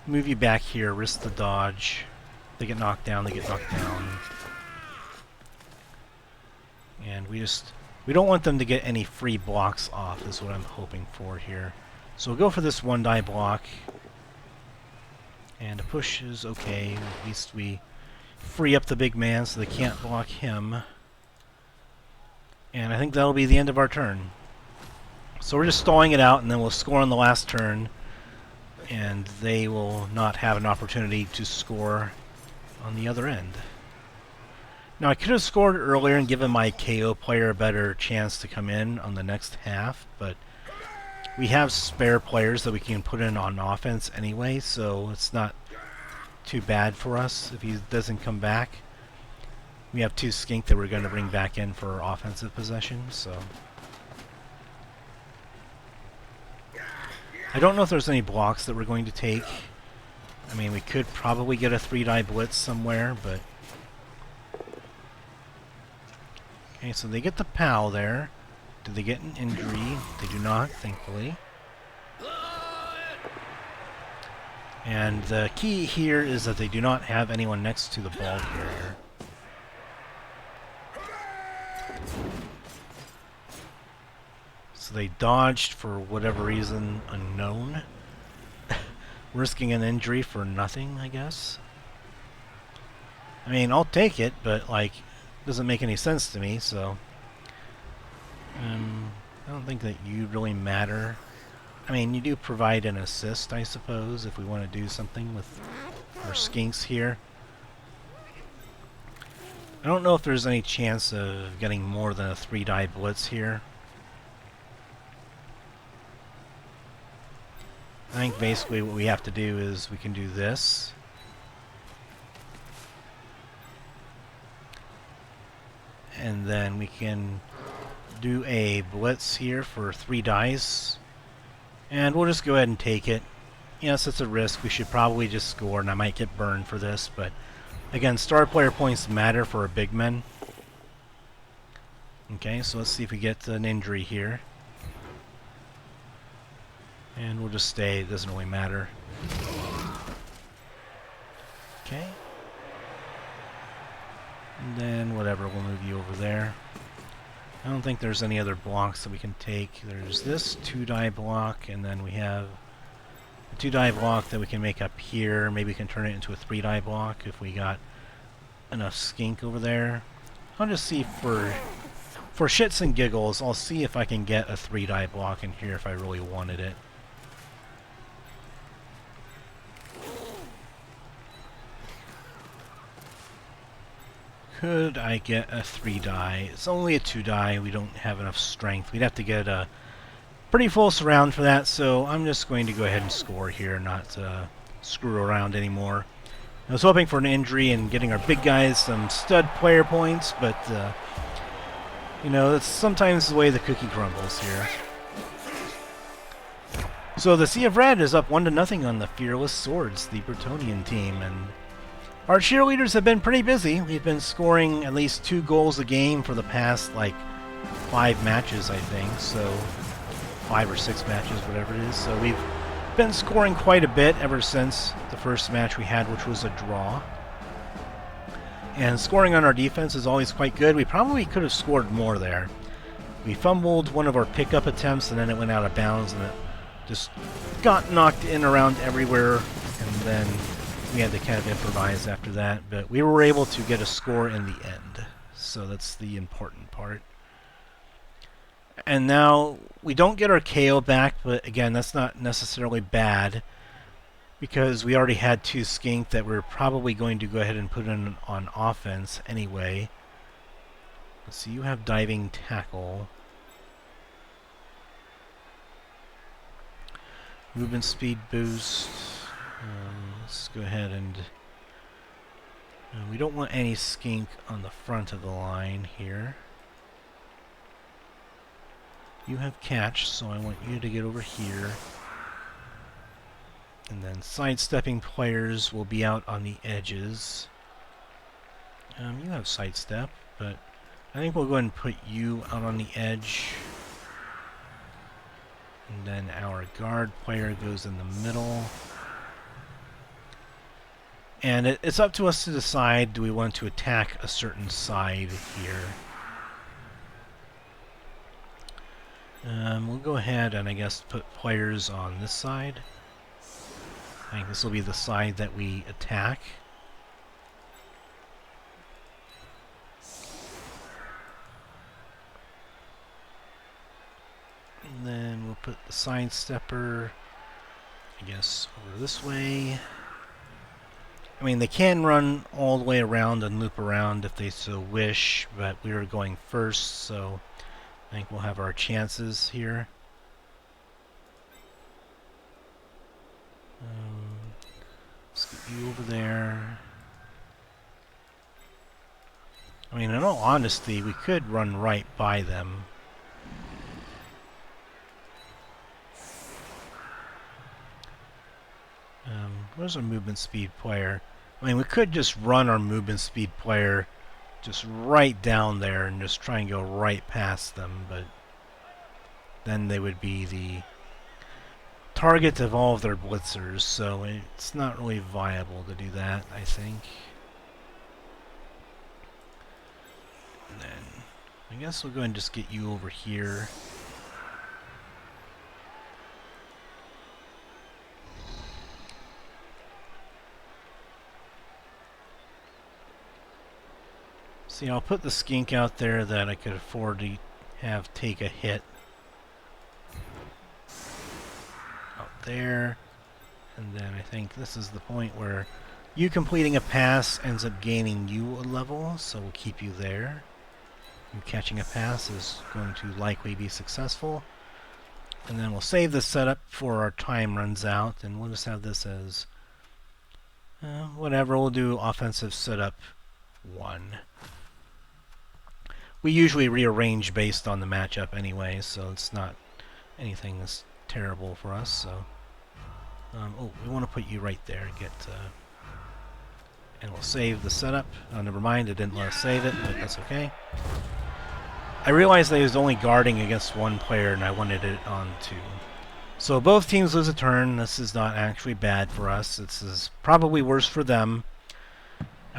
move you back here, risk the dodge. They get knocked down, they get knocked down. And we don't want them to get any free blocks off, is what I'm hoping for here. So we'll go for this 1-die block. And a push is okay. At least we free up the big man so they can't block him. And I think that'll be the end of our turn. So we're just stalling it out, and then we'll score on the last turn. And they will not have an opportunity to score on the other end. Now I could have scored earlier and given my KO player a better chance to come in on the next half, but we have spare players that we can put in on offense anyway, so it's not too bad for us if he doesn't come back. We have 2 Skink that we're going to bring back in for offensive possession, so... I don't know if there's any blocks that we're going to take. I mean, we could probably get a 3-die blitz somewhere, but... Okay, so they get the POW there. Do they get an injury? They do not, thankfully. And the key here is that they do not have anyone next to the ball carrier. So they dodged for whatever reason unknown. Risking an injury for nothing, I guess. I mean, I'll take it, but, like, doesn't make any sense to me, so... I don't think that you really matter. I mean, you do provide an assist, I suppose, if we want to do something with our Skinks here. I don't know if there's any chance of getting more than a 3-die blitz here. I think basically what we have to do is we can do this. And then we can do a blitz here for 3 dice. And we'll just go ahead and take it. Yes, it's a risk. We should probably just score, and I might get burned for this, but again, star player points matter for our big men. Okay, so let's see if we get an injury here. And we'll just stay, it doesn't really matter. Okay. And then, whatever, we'll move you over there. I don't think there's any other blocks that we can take. There's this 2-die block, and then we have a 2-die block that we can make up here. Maybe we can turn it into a 3-die block if we got enough Skink over there. I'll just see for shits and giggles, I'll see if I can get a 3-die block in here if I really wanted it. Could I get a 3-die? It's only a 2-die. We don't have enough strength. We'd have to get a pretty full surround for that, so I'm just going to go ahead and score here, not screw around anymore. I was hoping for an injury and getting our big guys some stud player points, but you know, that's sometimes the way the cookie crumbles here. So the Sea of Red is up 1-0 on the Fearless Swords, the Bretonnian team, and our cheerleaders have been pretty busy. We've been scoring at least 2 goals a game for the past, like, 5 matches, I think. So, 5 or 6 matches, whatever it is. So we've been scoring quite a bit ever since the first match we had, which was a draw. And scoring on our defense is always quite good. We probably could have scored more there. We fumbled one of our pickup attempts, and then it went out of bounds, and it just got knocked in around everywhere, and then we had to kind of improvise after that, but we were able to get a score in the end, so that's the important part. And now, we don't get our KO back, but again, that's not necessarily bad, because we already had 2 Skink that we're probably going to go ahead and put in on offense anyway. Let's see, you have diving tackle. Movement speed boost. Let's go ahead and... we don't want any Skink on the front of the line here. You have catch, so I want you to get over here. And then sidestepping players will be out on the edges. You have sidestep, but I think we'll go ahead and put you out on the edge. And then our guard player goes in the middle. And it's up to us to decide, do we want to attack a certain side here? We'll go ahead and I guess put players on this side. I think this will be the side that we attack. And then we'll put the sidestepper, I guess, over this way. I mean, they can run all the way around and loop around if they so wish, but we are going first, so I think we'll have our chances here. Let's get you over there. I mean, in all honesty, we could run right by them. Where's our movement speed player? I mean, we could just run our movement speed player just right down there and just try and go right past them, but then they would be the target of all of their blitzers, so it's not really viable to do that, I think. And then I guess we'll go ahead and just get you over here. See, I'll put the skink out there that I could afford to have take a hit. Out there. And then I think this is the point where you completing a pass ends up gaining you a level, so we'll keep you there. You catching a pass is going to likely be successful. And then we'll save this setup before our time runs out, and we'll just have this as whatever. We'll do offensive setup 1. We usually rearrange based on the matchup anyway, so it's not anything that's terrible for us. So, oh, we want to put you right there. And we'll save the setup. Oh, never mind, it didn't let us save it, but that's okay. I realized that he was only guarding against one player, and I wanted it on 2. So both teams lose a turn. This is not actually bad for us. This is probably worse for them.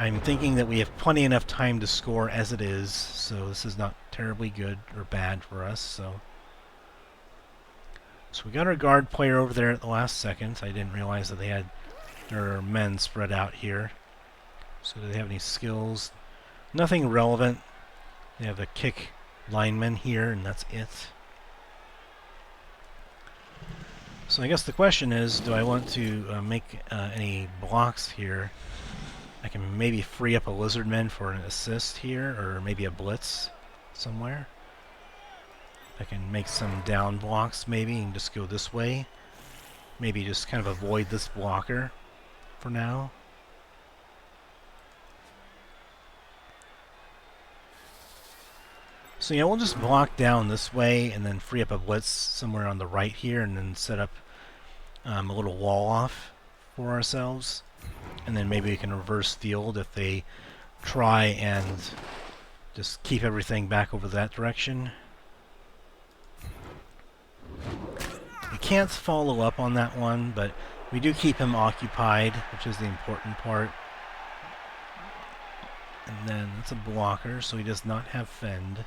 I'm thinking that we have plenty enough time to score as it is, so this is not terribly good or bad for us. So we got our guard player over there at the last second. I didn't realize that they had their men spread out here. So do they have any skills? Nothing relevant. They have a kick lineman here, and that's it. So I guess the question is, do I want to make any blocks here? I can maybe free up a Lizardman for an assist here, or maybe a blitz somewhere. I can make some down blocks maybe and just go this way. Maybe just kind of avoid this blocker for now. So yeah, we'll just block down this way and then free up a blitz somewhere on the right here, and then set up a little wall off for ourselves. And then maybe we can reverse field if they try and just keep everything back over that direction. We can't follow up on that one, but we do keep him occupied, which is the important part. And then it's a blocker, so he does not have fend.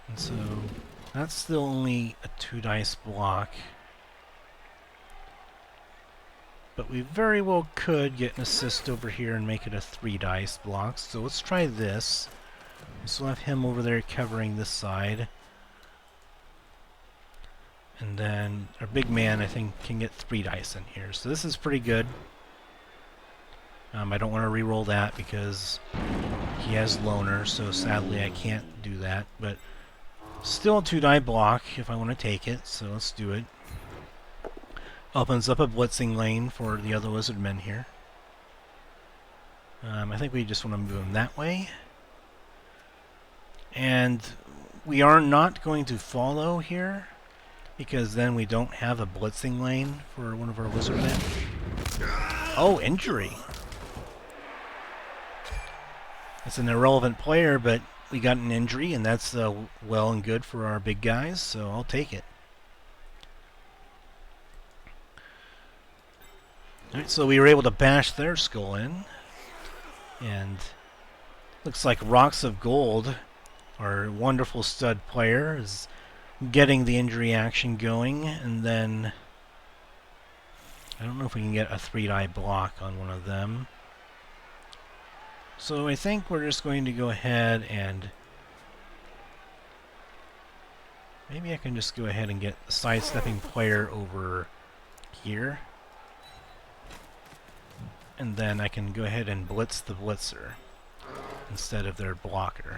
And so that's still only a 2 dice block. But we very well could get an assist over here and make it a 3 dice block. So let's try this. So we'll have him over there covering this side. And then our big man, I think, can get 3 dice in here. So this is pretty good. I don't want to re-roll that because he has loner, so sadly I can't do that. But still a 2 die block if I want to take it, so let's do it. Opens up a blitzing lane for the other Lizardmen here. I think we just want to move him that way. And we are not going to follow here, because then we don't have a blitzing lane for one of our Lizardmen. Oh, injury! It's an irrelevant player, but we got an injury, and that's well and good for our big guys, so I'll take it. Alright, so we were able to bash their skull in, and looks like Rox of Gold, our wonderful stud player, is getting the injury action going, and then I don't know if we can get a 3-die block on one of them. So I think we're just going to go ahead and maybe I can just go ahead and get the sidestepping player over here. And then I can go ahead and blitz the blitzer instead of their blocker.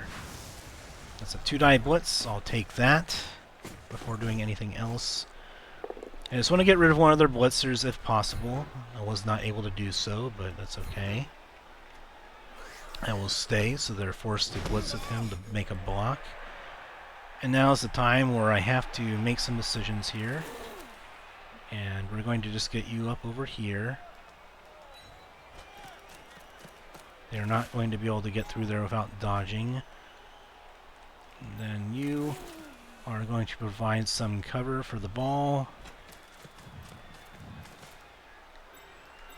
That's a 2-die blitz. I'll take that before doing anything else. I just want to get rid of one of their blitzers if possible. I was not able to do so, but that's okay. I will stay, so they're forced to blitz with him to make a block. And now is the time where I have to make some decisions here. And we're going to just get you up over here. They're not going to be able to get through there without dodging. And then you are going to provide some cover for the ball.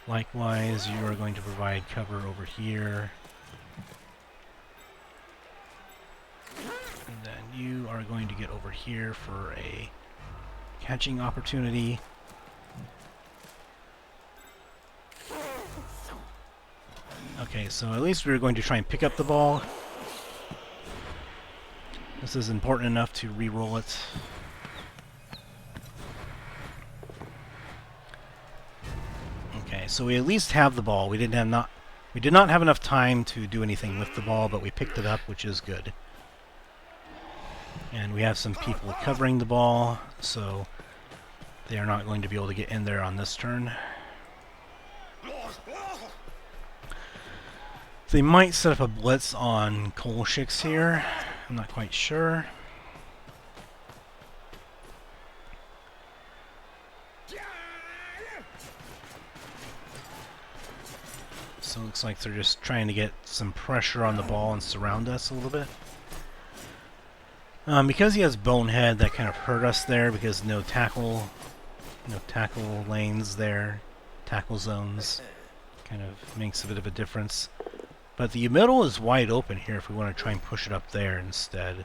Likewise, you are going to provide cover over here. And then you are going to get over here for a catching opportunity. Okay, so at least we're going to try and pick up the ball. This is important enough to re-roll it. Okay, so we at least have the ball. We did not have enough time to do anything with the ball, but we picked it up, which is good. And we have some people covering the ball, so they are not going to be able to get in there on this turn. They might set up a blitz on Coalshix here. I'm not quite sure. So it looks like they're just trying to get some pressure on the ball and surround us a little bit. Because he has Bonehead, that kind of hurt us there because no tackle lanes there, tackle zones. Kind of makes a bit of a difference. But the middle is wide open here if we want to try and push it up there instead.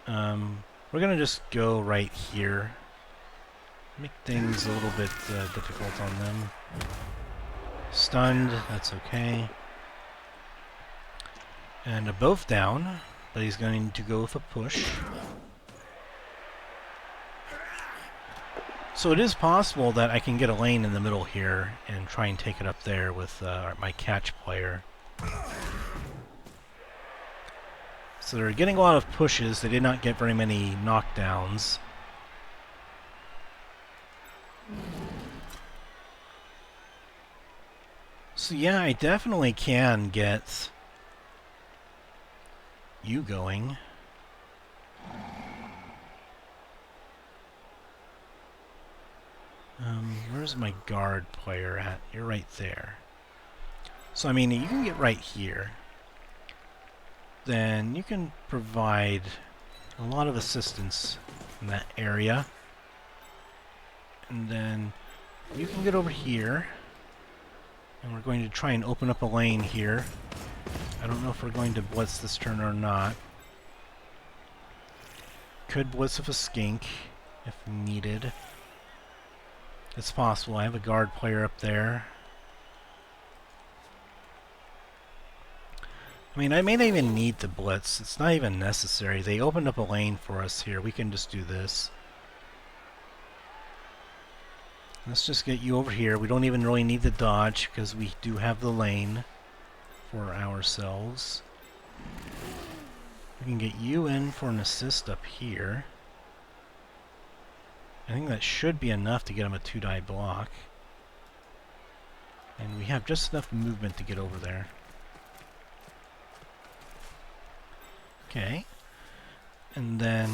We're going to just go right here. Make things a little bit difficult on them. Stunned, that's okay. And both down, but he's going to go with a push. So it is possible that I can get a lane in the middle here and try and take it up there with my catch player. So they're getting a lot of pushes. They did not get very many knockdowns. So yeah, I definitely can get you going. Where's my guard player at? You're right there. So I mean, you can get right here. Then you can provide a lot of assistance in that area. And then you can get over here. And we're going to try and open up a lane here. I don't know if we're going to blitz this turn or not. Could blitz with a skink if needed. It's possible. I have a guard player up there. I mean, I may not even need the blitz. It's not even necessary. They opened up a lane for us here. We can just do this. Let's just get you over here. We don't even really need the dodge because we do have the lane for ourselves. We can get you in for an assist up here. I think that should be enough to get him a 2-die block. And we have just enough movement to get over there. Okay. And then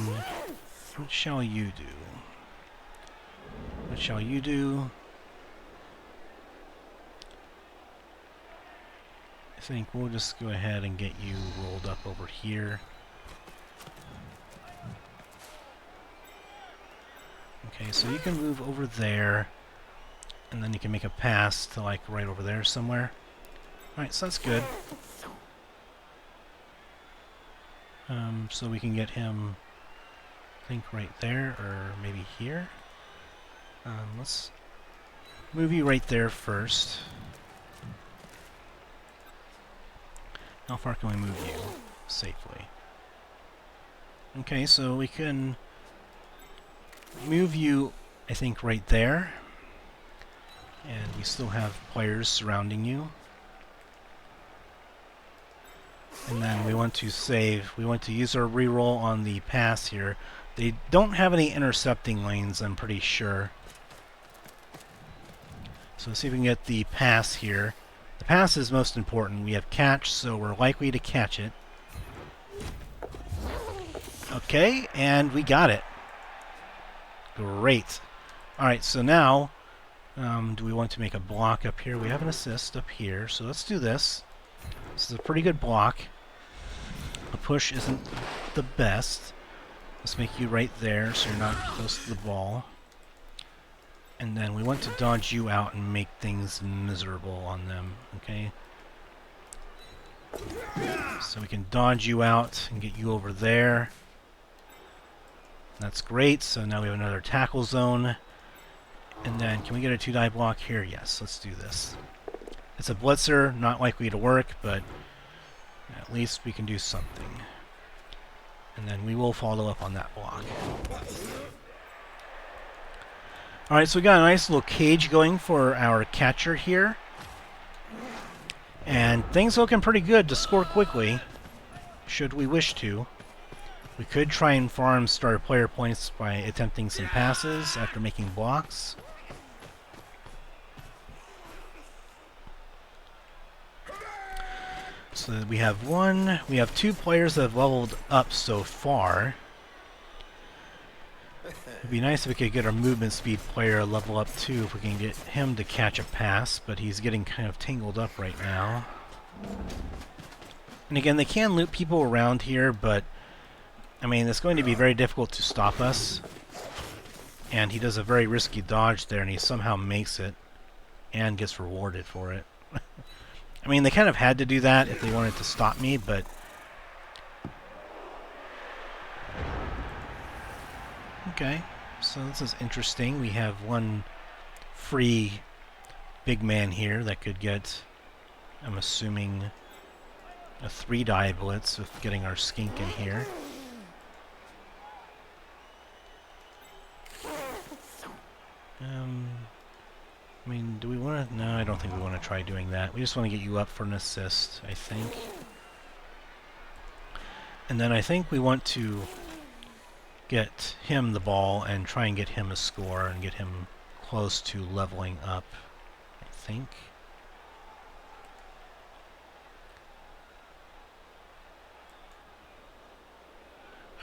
What shall you do? What shall you do? I think we'll just go ahead and get you rolled up over here. Okay, so you can move over there, and then you can make a pass to like right over there somewhere. Alright, so that's good. So we can get him, I think, right there, or maybe here. Let's move you right there first. How far can we move you safely? Okay, so we can move you, I think, right there. And we still have players surrounding you. And then we want to save. We want to use our reroll on the pass here. They don't have any intercepting lanes, I'm pretty sure. So let's see if we can get the pass here. The pass is most important. We have catch, so we're likely to catch it. Okay, and we got it. Great. Alright, so now, do we want to make a block up here? We have an assist up here, so let's do this. This is a pretty good block. The push isn't the best. Let's make you right there so you're not close to the ball. And then we want to dodge you out and make things miserable on them, okay? So we can dodge you out and get you over there. That's great, so now we have another tackle zone. And then, can we get a 2-die block here? Yes, let's do this. It's a blitzer, not likely to work, but at least we can do something. And then we will follow up on that block. Alright, so we got a nice little cage going for our catcher here. And things looking pretty good to score quickly, should we wish to. We could try and farm starter player points by attempting some passes after making blocks. So we have 2 players that have leveled up so far. It'd be nice if we could get our movement speed player level up too, if we can get him to catch a pass, but he's getting kind of tangled up right now. And again, they can loot people around here, but I mean, it's going to be very difficult to stop us. And he does a very risky dodge there, and he somehow makes it and gets rewarded for it. I mean, they kind of had to do that if they wanted to stop me, but okay, so this is interesting. We have one free big man here that could get, I'm assuming, a 3-die blitz with getting our skink in here. I mean, do we want to? No, I don't think we want to try doing that. We just want to get you up for an assist, I think. And then I think we want to get him the ball and try and get him a score and get him close to leveling up, I think.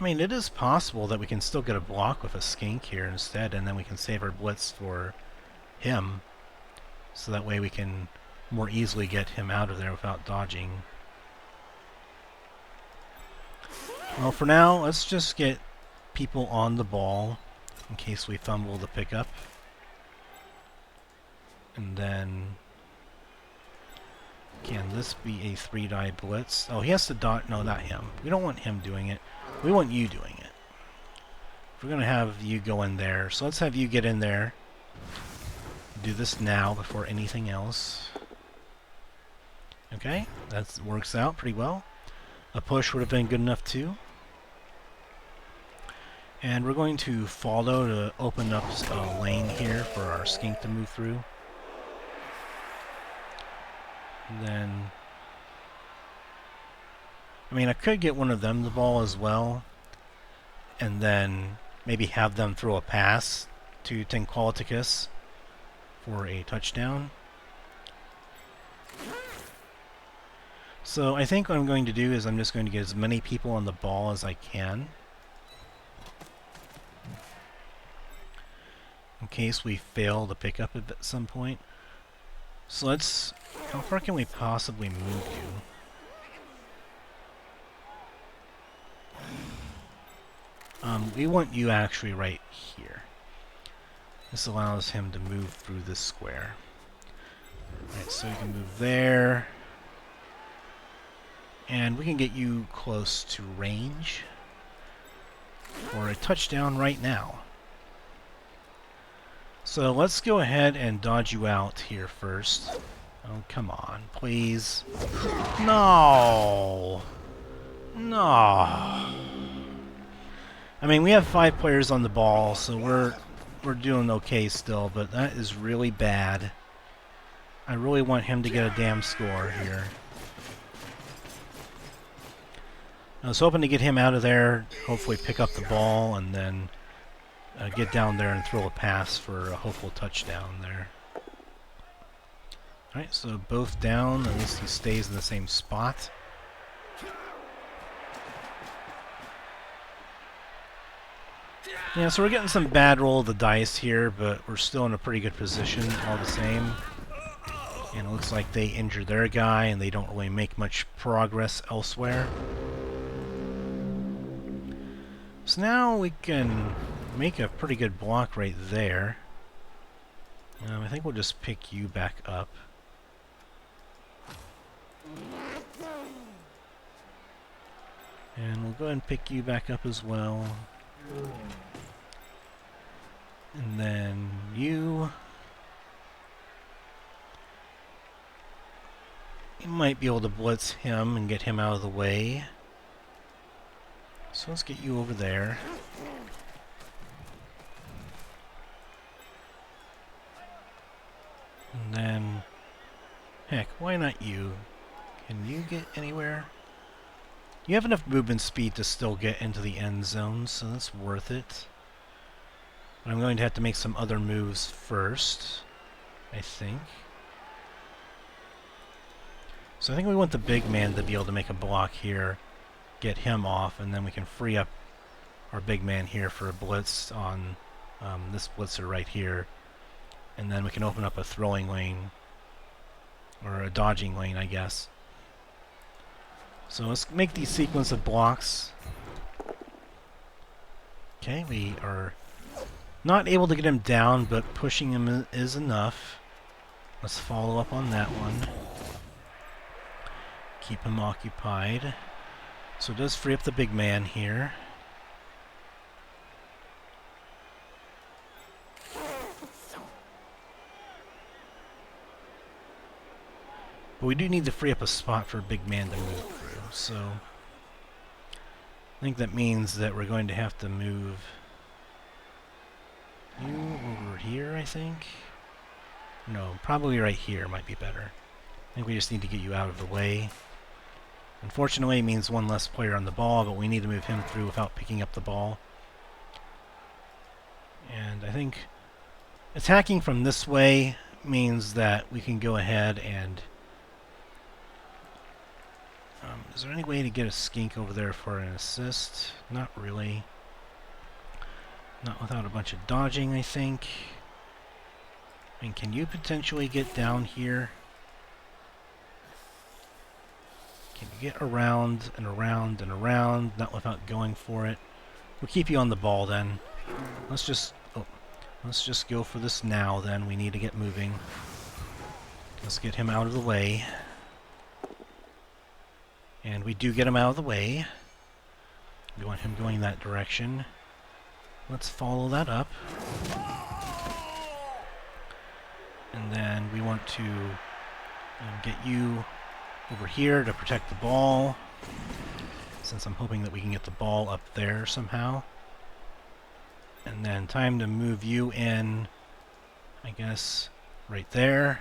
I mean, it is possible that we can still get a block with a skink here instead, and then we can save our blitz for him, so that way we can more easily get him out of there without dodging. Well, for now, let's just get people on the ball in case we fumble the pickup. And then, can this be a 3-die blitz? Oh, he has to dodge. No, not him. We don't want him doing it. We want you doing it. We're going to have you go in there. So let's have you get in there. Do this now before anything else. Okay, that works out pretty well. A push would have been good enough too. And we're going to follow to open up a lane here for our skink to move through. And then, I mean, I could get one of them the ball as well, and then maybe have them throw a pass to Tenqulaticus for a touchdown. So I think what I'm going to do is I'm just going to get as many people on the ball as I can. case we fail to pick up at some point. So let's... How far can we possibly move you? We want you actually right here. This allows him to move through this square. Alright, so you can move there. And we can get you close to range for a touchdown right now. So let's go ahead and dodge you out here first. Oh, come on, please. No! No! I mean, we have 5 players on the ball, so we're doing okay still, but that is really bad. I really want him to get a damn score here. I was hoping to get him out of there, hopefully pick up the ball, and then get down there and throw a pass for a hopeful touchdown there. Alright, so both down, at least he stays in the same spot. Yeah, so we're getting some bad roll of the dice here, but we're still in a pretty good position all the same. And it looks like they injure their guy, and they don't really make much progress elsewhere. So now we can make a pretty good block right there. I think we'll just pick you back up. And we'll go ahead and pick you back up as well. And then you might be able to blitz him and get him out of the way. So let's get you over there. And then, heck, why not you? Can you get anywhere? You have enough movement speed to still get into the end zone, so that's worth it. But I'm going to have to make some other moves first, I think. So I think we want the big man to be able to make a block here, get him off, and then we can free up our big man here for a blitz on this blitzer right here. And then we can open up a throwing lane, or a dodging lane, I guess. So let's make these sequence of blocks. Okay, we are not able to get him down, but pushing him is enough. Let's follow up on that one. Keep him occupied. So it does free up the big man here. But we do need to free up a spot for a big man to move through, so I think that means that we're going to have to move you over here, I think. No, probably right here might be better. I think we just need to get you out of the way. Unfortunately, it means one less player on the ball, but we need to move him through without picking up the ball. And I think attacking from this way means that we can go ahead and... is there any way to get a Skink over there for an assist? Not really. Not without a bunch of dodging, I think. I mean, can you potentially get down here? Can you get around and around and around, not without going for it? We'll keep you on the ball then. Let's just go for this now then. We need to get moving. Let's get him out of the way. And we do get him out of the way. We want him going that direction. Let's follow that up. And then we want to get you over here to protect the ball, since I'm hoping that we can get the ball up there somehow. And then time to move you in, I guess, right there.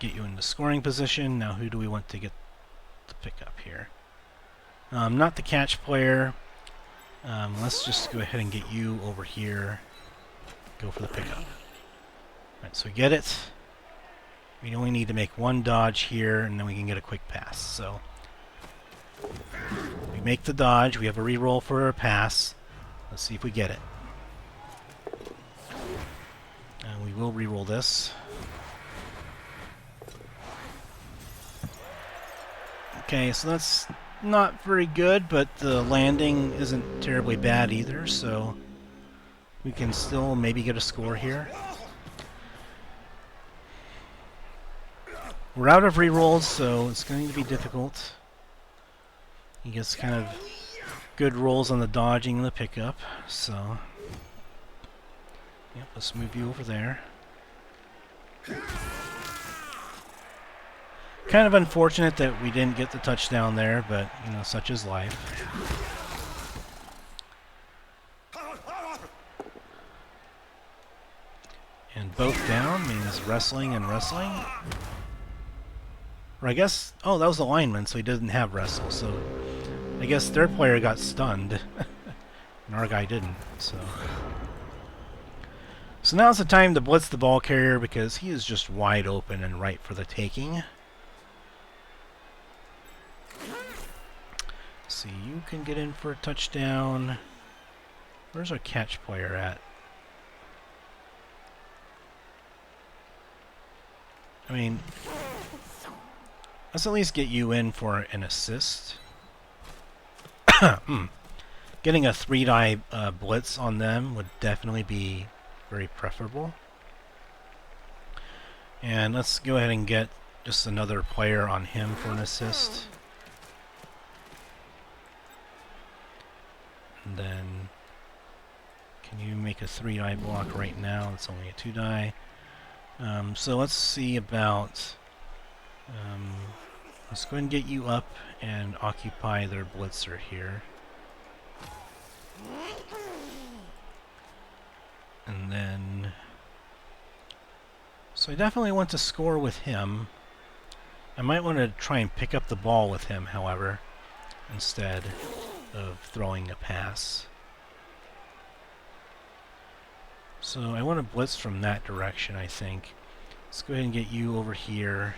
Get you in the scoring position. Now who do we want to get to pick up here? Not the catch player. Let's just go ahead and get you over here. Go for the pickup. Alright, so we get it. We only need to make one dodge here, and then we can get a quick pass. So we make the dodge. We have a reroll for a pass. Let's see if we get it. And we will reroll this. Okay, so that's not very good, but the landing isn't terribly bad either, so we can still maybe get a score here. We're out of rerolls, so it's going to be difficult. He gets kind of good rolls on the dodging and the pickup, so... Yep, let's move you over there. Kind of unfortunate that we didn't get the touchdown there, but, you know, such is life. And both down means wrestling and wrestling. Or I guess... Oh, that was the lineman, so he doesn't have wrestle, so... I guess their player got stunned. And our guy didn't, so... So now's the time to blitz the ball carrier because he is just wide open and ripe for the taking. See, you can get in for a touchdown. Where's our catch player at? I mean, let's at least get you in for an assist. Getting a 3-die blitz on them would definitely be very preferable. And let's go ahead and get just another player on him for an assist. And then, can you make a 3-die block right now? It's only a 2-die. So let's see about... let's go ahead and get you up and occupy their blitzer here. And then... So I definitely want to score with him. I might want to try and pick up the ball with him, however, instead of throwing a pass. So I want to blitz from that direction, I think. Let's go ahead and get you over here.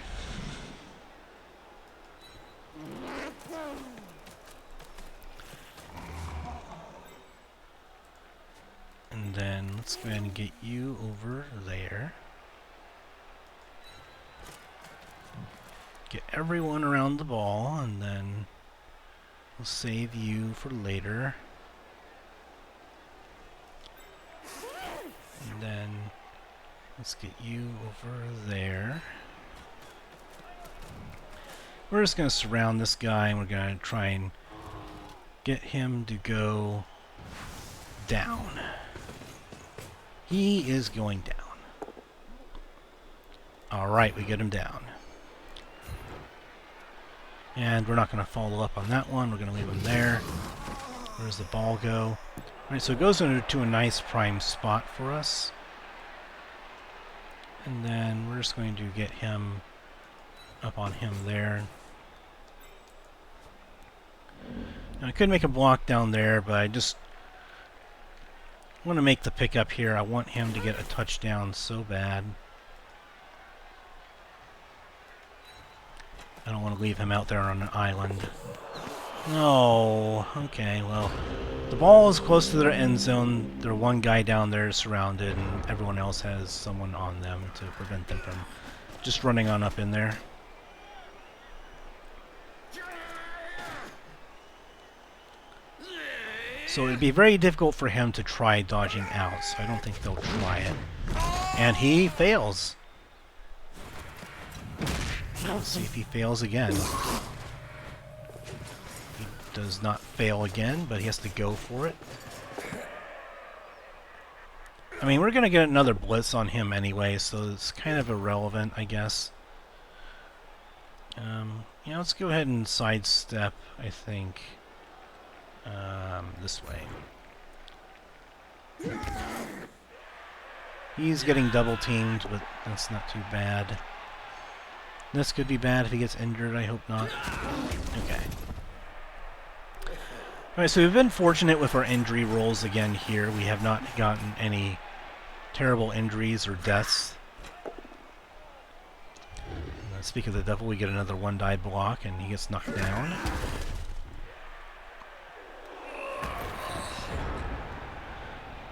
And then let's go ahead and get you over there. Get everyone around the ball, and then we'll save you for later. And then let's get you over there. We're just going to surround this guy, and we're going to try and get him to go down. He is going down. Alright, we get him down. And we're not going to follow up on that one. We're going to leave him there. Where's the ball go? Alright, so it goes into a nice prime spot for us. And then we're just going to get him up on him there. Now I could make a block down there, but I just want to make the pickup here. I want him to get a touchdown so bad. I don't want to leave him out there on an island. No. Okay, well, the ball is close to their end zone. Their one guy down there is surrounded, and everyone else has someone on them to prevent them from just running on up in there. So it'd be very difficult for him to try dodging out, so I don't think they'll try it. And he fails. Let's see if he fails again. He does not fail again, but he has to go for it. I mean, we're going to get another blitz on him anyway, so it's kind of irrelevant, I guess. Yeah, let's go ahead and sidestep, I think, this way. He's getting double teamed, but that's not too bad. This could be bad if he gets injured, I hope not. Okay. Alright, so we've been fortunate with our injury rolls again here. We have not gotten any terrible injuries or deaths. Speak of the devil, we get another 1-die block, and he gets knocked down.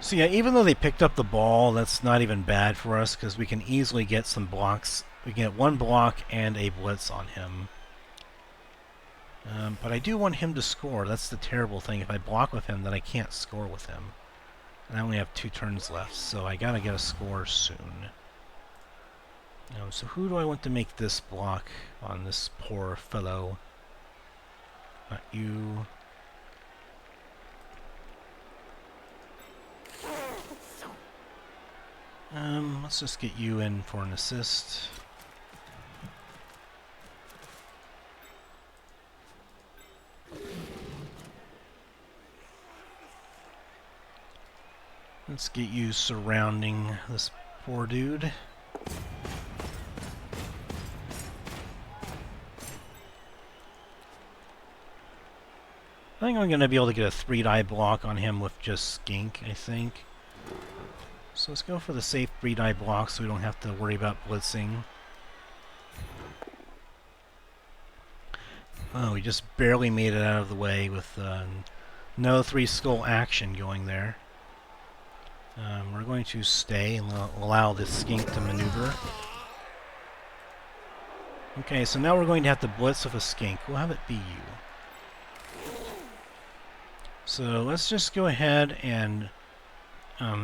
So yeah, even though they picked up the ball, that's not even bad for us because we can easily get some blocks. We can get one block and a blitz on him. But I do want him to score. That's the terrible thing. If I block with him, then I can't score with him. And I only have 2 turns left, so I gotta get a score soon. So who do I want to make this block on this poor fellow? Not you. Let's just get you in for an assist. Let's get you surrounding this poor dude. I think I'm going to be able to get a 3-die block on him with just Skink, I think. So let's go for the safe 3-die block so we don't have to worry about blitzing. Oh, we just barely made it out of the way with no 3-skull action going there. We're going to stay and allow this Skink to maneuver. Okay, so now we're going to have to blitz with a Skink. We'll have it be you. So let's just go ahead and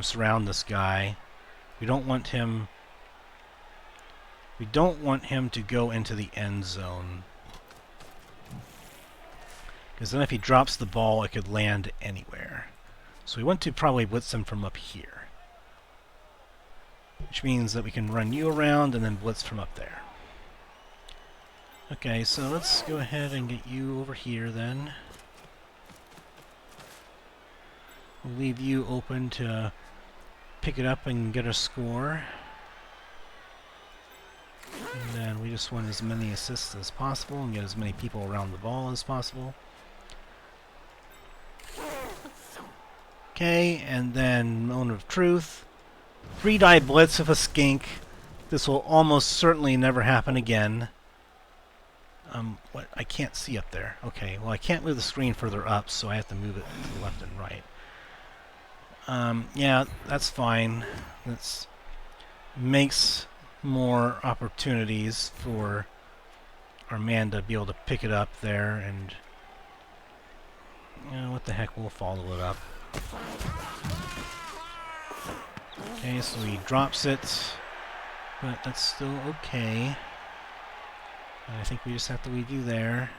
surround this guy. We don't want him to go into the end zone. Because then if he drops the ball, it could land anywhere. So we want to probably blitz him from up here. Which means that we can run you around and then blitz from up there. Okay, so let's go ahead and get you over here then. We'll leave you open to pick it up and get a score. And then we just want as many assists as possible and get as many people around the ball as possible. Okay, and then moment of truth. 3-die blitz with a Skink. This will almost certainly never happen again. What? I can't see up there. Okay, well I can't move the screen further up, so I have to move it to the left and right. Yeah, that's fine. That makes more opportunities for our man to be able to pick it up there, and what the heck, we'll follow it up. Okay, so he drops it, but that's still okay. I think we just have to leave you there.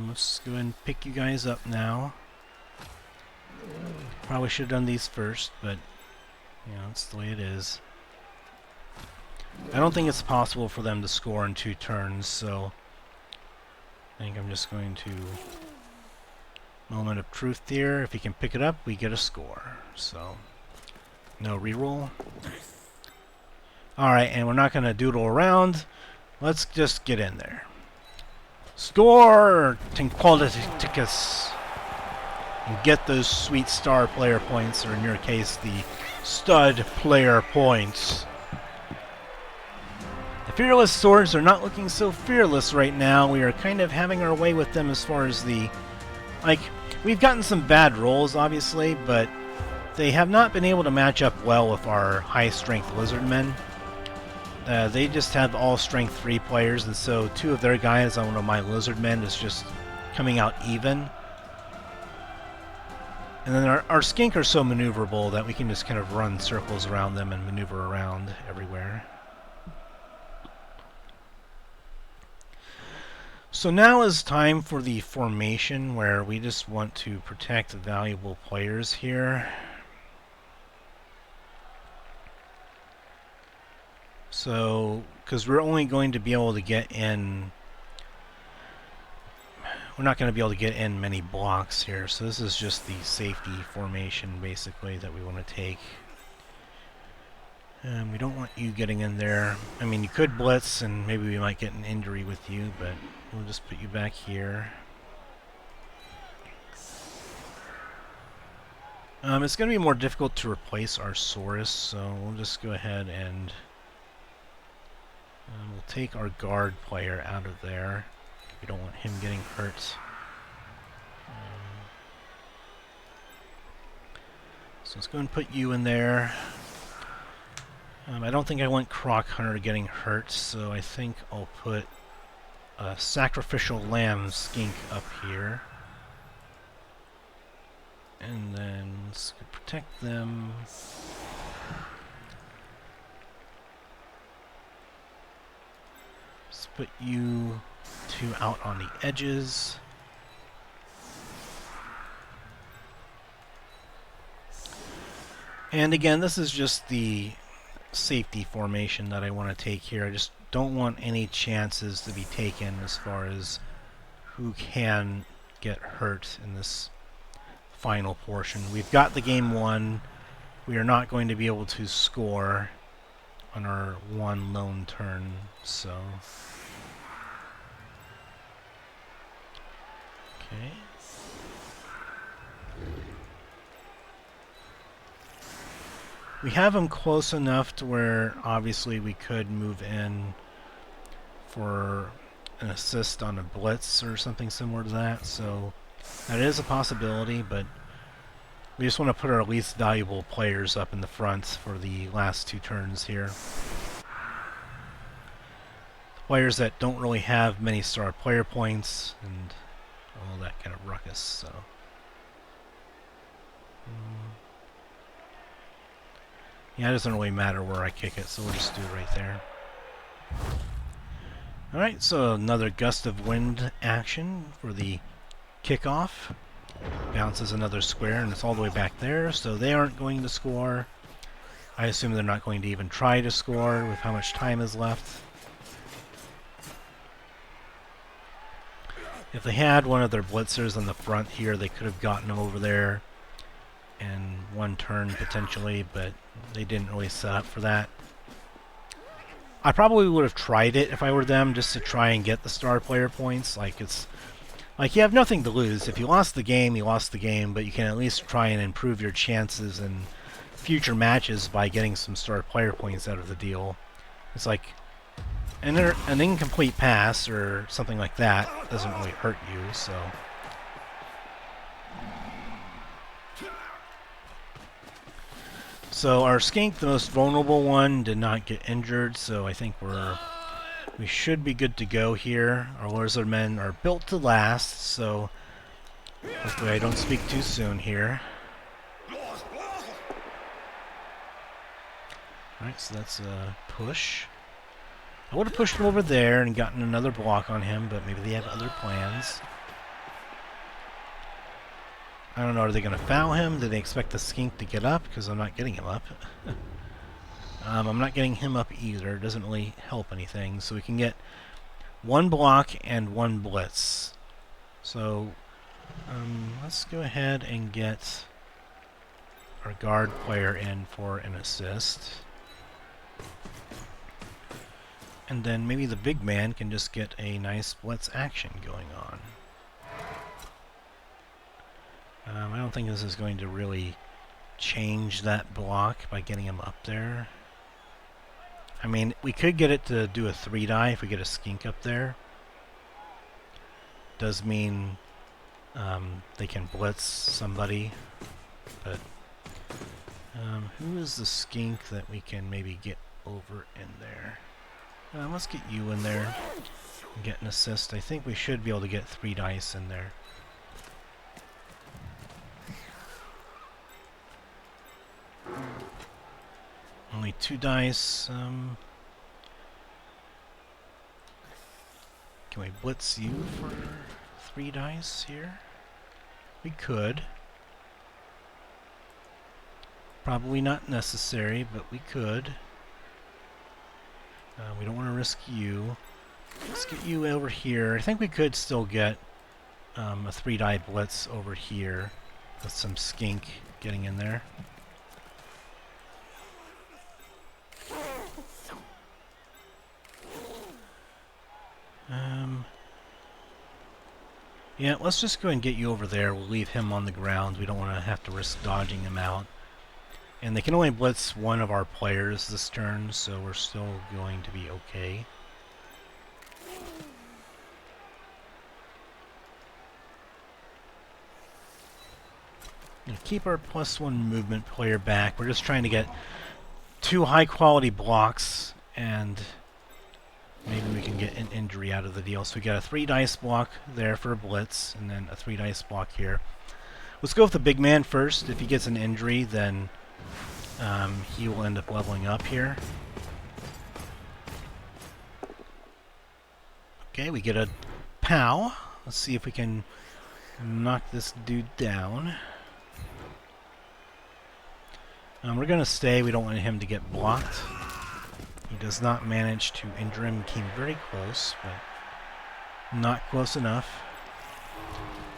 Let's go ahead and pick you guys up now. Probably should have done these first, but that's the way it is. I don't think it's possible for them to score in 2 turns, so I think I'm just going to moment of truth here. If he can pick it up, we get a score. So no reroll. Alright, and we're not going to doodle around. Let's just get in there. Score! Tenqulaticus! And get those sweet star player points, or in your case, the stud player points. The fearless swords are not looking so fearless right now. We are kind of having our way with them as far as the... we've gotten some bad rolls, obviously, but they have not been able to match up well with our high-strength Lizardmen. They just have all strength 3 players, and so 2 of their guys on one of my Lizardmen is just coming out even. And then our Skink are so maneuverable that we can just kind of run circles around them and maneuver around everywhere. So now is time for the formation, where we just want to protect valuable players here. So, because we're only going to be able to get in... We're not going to be able to get in many blocks here, so this is just the safety formation, basically, that we want to take. We don't want you getting in there. I mean, you could blitz, and maybe we might get an injury with you, but we'll just put you back here. It's going to be more difficult to replace our Saurus, so we'll just go ahead and we'll take our guard player out of there. We don't want him getting hurt. So let's go and put you in there. I don't think I want Croc Hunter getting hurt, so I think I'll put a Sacrificial Lamb Skink up here. And then let's protect them. Let's put you two out on the edges. And again, this is just the safety formation that I want to take here. I just don't want any chances to be taken as far as who can get hurt in this final portion. We've got the game won. We are not going to be able to score on our one lone turn, so... Okay. We have him close enough to where obviously we could move in for an assist on a blitz or something similar to that, so that is a possibility, but we just want to put our least valuable players up in the front for the last two turns here. Players that don't really have many star player points and all that kind of ruckus, so... Yeah, it doesn't really matter where I kick it, so we'll just do it right there. Alright, so another gust of wind action for the kickoff. Bounces another square, and it's all the way back there, so they aren't going to score. I assume they're not going to even try to score with how much time is left. If they had one of their blitzers on the front here, they could have gotten over there in one turn potentially, but they didn't really set up for that. I probably would have tried it if I were them, just to try and get the star player points. Like, it's like you have nothing to lose. If you lost the game, you lost the game, but you can at least try and improve your chances in future matches by getting some star player points out of the deal. It's like an incomplete pass or something like that doesn't really hurt you, so... So our Skink, the most vulnerable one, did not get injured, so I think we should be good to go here. Our Lizardmen are built to last, so hopefully I don't speak too soon here. Alright, so that's a push. I would have pushed him over there and gotten another block on him, but maybe they have other plans. I don't know, are they going to foul him? Do they expect the Skink to get up? Because I'm not getting him up. I'm not getting him up either. It doesn't really help anything. So we can get one block and one blitz. So let's go ahead and get our guard player in for an assist. And then maybe the big man can just get a nice blitz action going on. I don't think this is going to really change that block by getting him up there. I mean, we could get it to do a 3-die if we get a Skink up there. Does mean they can blitz somebody, but who is the Skink that we can maybe get over in there? Let's get you in there and get an assist. I think we should be able to get 3 dice in there. Only 2 dice. Can we blitz you for 3 dice here? We could. Probably not necessary, but we could. We don't want to risk you. Let's get you over here. I think we could still get a 3-die blitz over here with some Skink getting in there. Yeah, let's just go and get you over there. We'll leave him on the ground. We don't want to have to risk dodging him out. And they can only blitz one of our players this turn, so we're still going to be okay. Keep our +1 movement player back. We're just trying to get 2 high-quality blocks, and maybe we can get an injury out of the deal. So we got a 3 dice block there for a blitz, and then a 3 dice block here. Let's go with the big man first. If he gets an injury, then he will end up leveling up here. Okay, we get a POW. Let's see if we can knock this dude down. We're going to stay. We don't want him to get blocked. He does not manage to injure him. He came very close, but not close enough.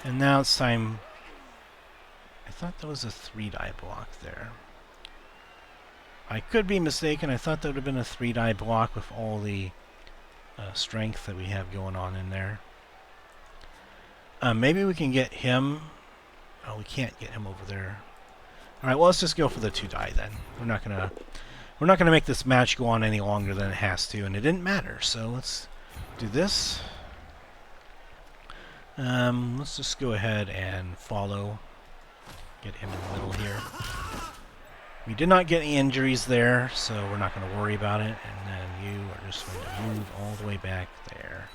And now it's time... I thought there was a 3-die block there. I could be mistaken. I thought that would have been a 3-die block with all the strength that we have going on in there. Maybe we can get him... Oh, we can't get him over there. Alright, well, let's just go for the 2-die then. We're not gonna make this match go on any longer than it has to, and it didn't matter, so let's do this. Let's just go ahead and follow. Get him in the middle here. We did not get any injuries there, so we're not going to worry about it. And then you are just going to move all the way back there.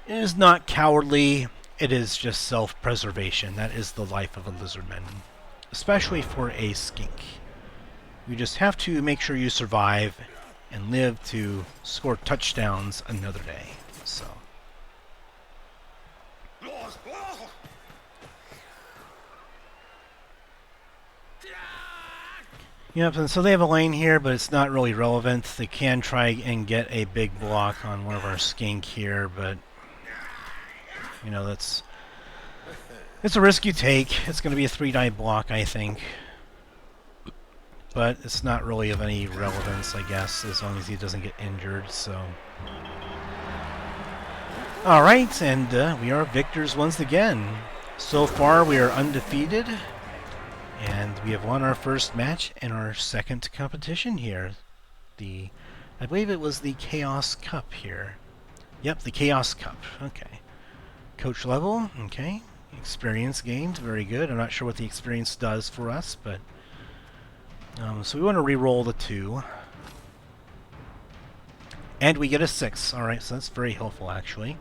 It is not cowardly. It is just self-preservation. That is the life of a Lizardman, especially for a Skink. You just have to make sure you survive and live to score touchdowns another day. So. Yep, and so they have a lane here, but it's not really relevant. They can try and get a big block on one of our Skink here, but you know, it's a risk you take. It's going to be a 3-die block, I think. But it's not really of any relevance, I guess, as long as he doesn't get injured, so... Alright, and we are victors once again. So far, we are undefeated, and we have won our first match in our second competition here. I believe it was the Chaos Cup here. Yep, the Chaos Cup. Okay. Coach level, okay. Experience gained, very good. I'm not sure what the experience does for us, but... so we want to re-roll the 2. And we get a 6. Alright, so that's very helpful, actually.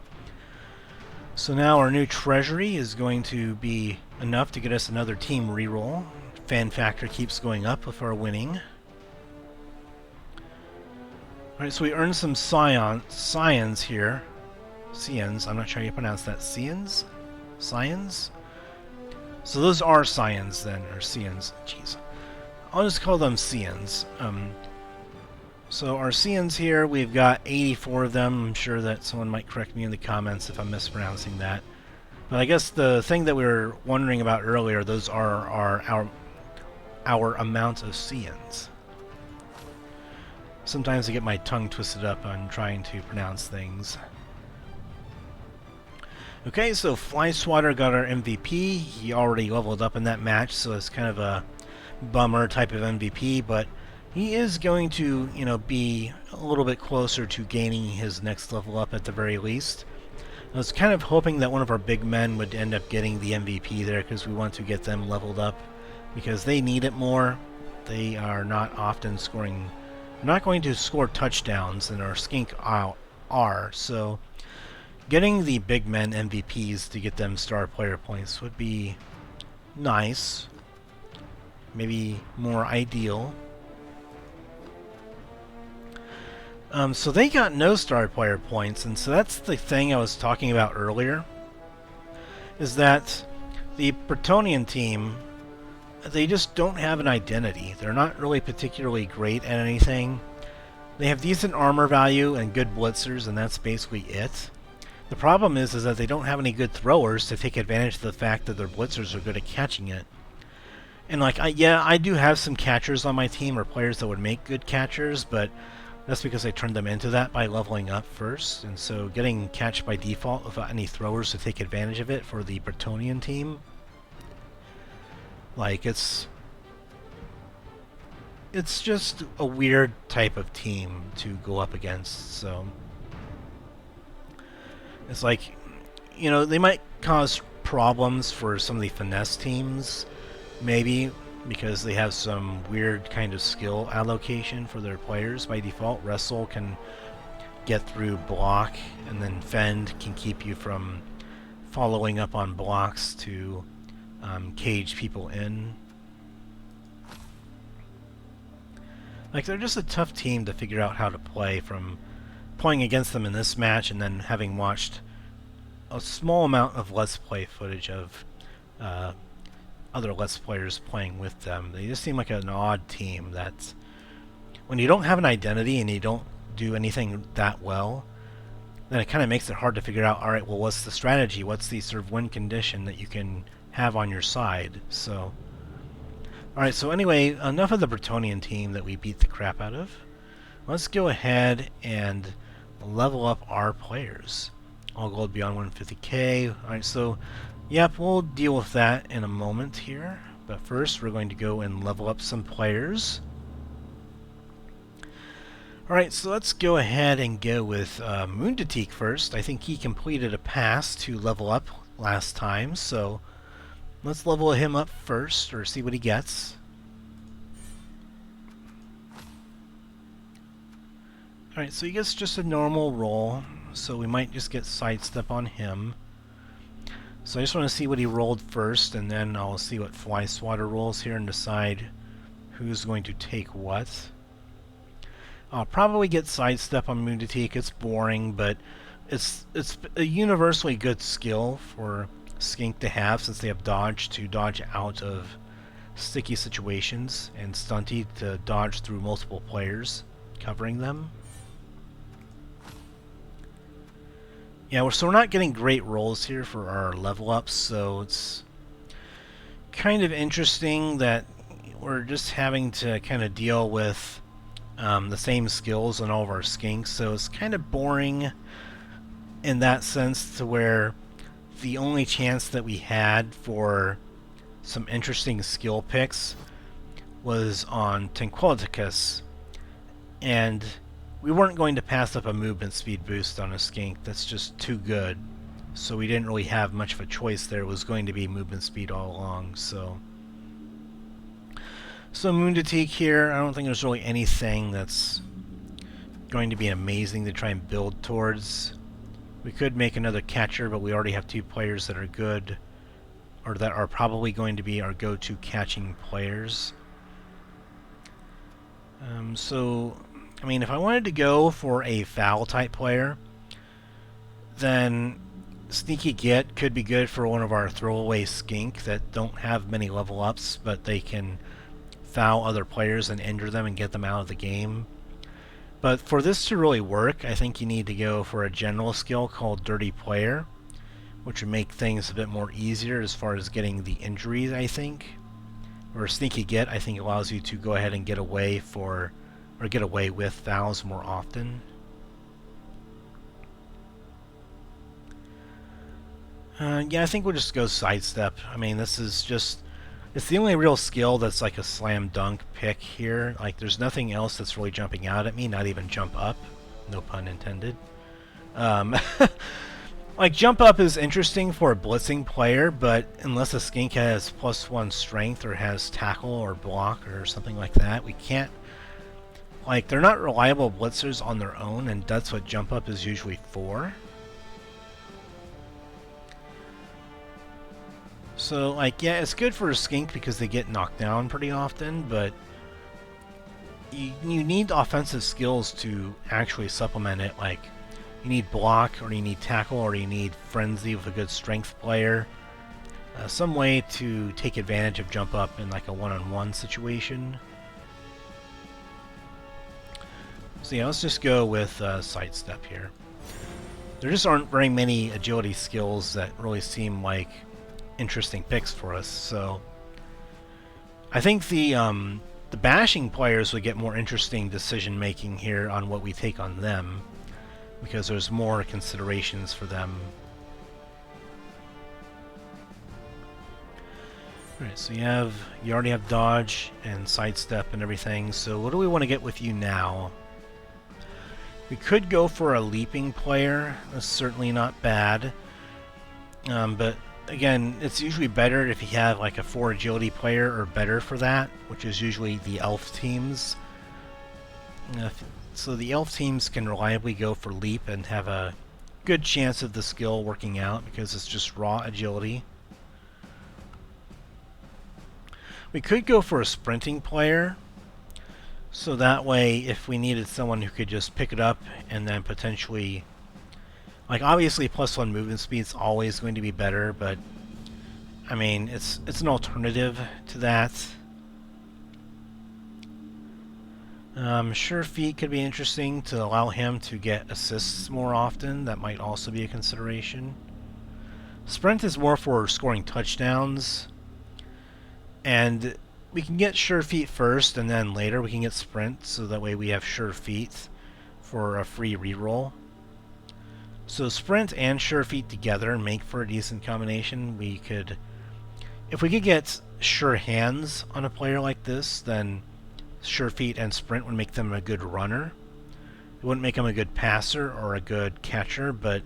So now our new treasury is going to be enough to get us another team re-roll. Fan factor keeps going up with our winning. Alright, so we earned some scions here. Scions, I'm not sure how you pronounce that. Scions? Scions? So those are scions then, or scions. Jeez. I'll just call them scions. So our scions here, we've got 84 of them. I'm sure that someone might correct me in the comments if I'm mispronouncing that. But I guess the thing that we were wondering about earlier, those are our amount of scions. Sometimes I get my tongue twisted up on trying to pronounce things. Okay, so Fly Swatter got our MVP. He already leveled up in that match, so it's kind of a bummer type of MVP, but he is going to, you know, be a little bit closer to gaining his next level up at the very least. I was kind of hoping that one of our big men would end up getting the MVP there because we want to get them leveled up because they need it more. They are not often scoring, not going to score touchdowns, and our Skink are, so getting the big men MVPs to get them star player points would be nice. Maybe more ideal. So they got no star player points, and so that's the thing I was talking about earlier, is that the Bretonnian team, they just don't have an identity. They're not really particularly great at anything. They have decent armor value and good blitzers, and that's basically it. The problem is that they don't have any good throwers to take advantage of the fact that their blitzers are good at catching it. And like, I do have some catchers on my team, or players that would make good catchers, but that's because I turned them into that by leveling up first. And so getting catch by default without any throwers to take advantage of it for the Bretonnian team, like, it's just a weird type of team to go up against. So it's like, you know, they might cause problems for some of the finesse teams, maybe, because they have some weird kind of skill allocation for their players by default. Wrestle can get through block, and then Fend can keep you from following up on blocks to cage people in. Like, they're just a tough team to figure out how to play, from playing against them in this match and then having watched a small amount of Let's Play footage of other Let's Players playing with them. They just seem like an odd team that, when you don't have an identity and you don't do anything that well, then it kind of makes it hard to figure out, alright, well, what's the strategy? What's the sort of win condition that you can have on your side? So, alright, so anyway, enough of the Bretonnian team that we beat the crap out of. Let's go ahead and level up our players. All gold beyond 150k. Alright, so, yep, we'll deal with that in a moment here. But first, we're going to go and level up some players. Alright, so let's go ahead and go with Munditeek first. I think he completed a pass to level up last time, so let's level him up first, or see what he gets. Alright, so he gets just a normal roll, so we might just get sidestep on him. So I just want to see what he rolled first, and then I'll see what Swatter rolls here and decide who's going to take what. I'll probably get sidestep on Munditeek. It's boring, but it's a universally good skill for Skink to have, since they have dodge to dodge out of sticky situations, and stunty to dodge through multiple players covering them. Yeah, so we're not getting great rolls here for our level ups, so it's kind of interesting that we're just having to kind of deal with the same skills on all of our skinks, so it's kind of boring in that sense, to where the only chance that we had for some interesting skill picks was on Tenqulaticus, and we weren't going to pass up a movement speed boost on a skink. That's just too good, so we didn't really have much of a choice there. It was going to be movement speed all along. So Munditeek here, I don't think there's really anything that's going to be amazing to try and build towards. We could make another catcher, but we already have two players that are good, or that are probably going to be our go-to catching players. So, I mean, if I wanted to go for a foul type player, then Sneaky Git could be good for one of our throwaway skink that don't have many level ups, but they can foul other players and injure them and get them out of the game. But for this to really work, I think you need to go for a general skill called Dirty Player, which would make things a bit more easier as far as getting the injuries, I think. Or Sneaky Git, I think, allows you to go ahead and get away with fouls more often. Yeah, I think we'll just go sidestep. I mean, this is just, it's the only real skill that's like a slam dunk pick here. Like, there's nothing else that's really jumping out at me, not even jump up. No pun intended. Like, jump up is interesting for a blitzing player, but unless a skink has +1 strength or has tackle or block or something like that, we can't, like, they're not reliable blitzers on their own, and that's what jump up is usually for. So, like, yeah, it's good for a skink because they get knocked down pretty often, but you need offensive skills to actually supplement it. Like, you need block, or you need tackle, or you need frenzy with a good strength player. Some way to take advantage of jump up in like a one-on-one situation. So yeah, let's just go with sidestep here. There just aren't very many agility skills that really seem like interesting picks for us, so I think the bashing players would get more interesting decision making here on what we take on them, because there's more considerations for them. Alright, so you already have dodge and sidestep and everything, so what do we want to get with you now? We could go for a leaping player. That's certainly not bad, but again, it's usually better if you have like a 4 agility player or better for that, which is usually the elf teams. So the elf teams can reliably go for leap and have a good chance of the skill working out because it's just raw agility. We could go for a sprinting player, so that way if we needed someone who could just pick it up and then potentially, like obviously +1 movement speed is always going to be better, but I mean it's an alternative to that. Sure feet could be interesting to allow him to get assists more often. That might also be a consideration. Sprint is more for scoring touchdowns, and we can get sure feet first and then later we can get sprint, so that way we have sure feet for a free reroll. So sprint and sure feet together make for a decent combination. We could, if we could get sure hands on a player like this, then sure feet and sprint would make them a good runner. It wouldn't make them a good passer or a good catcher, but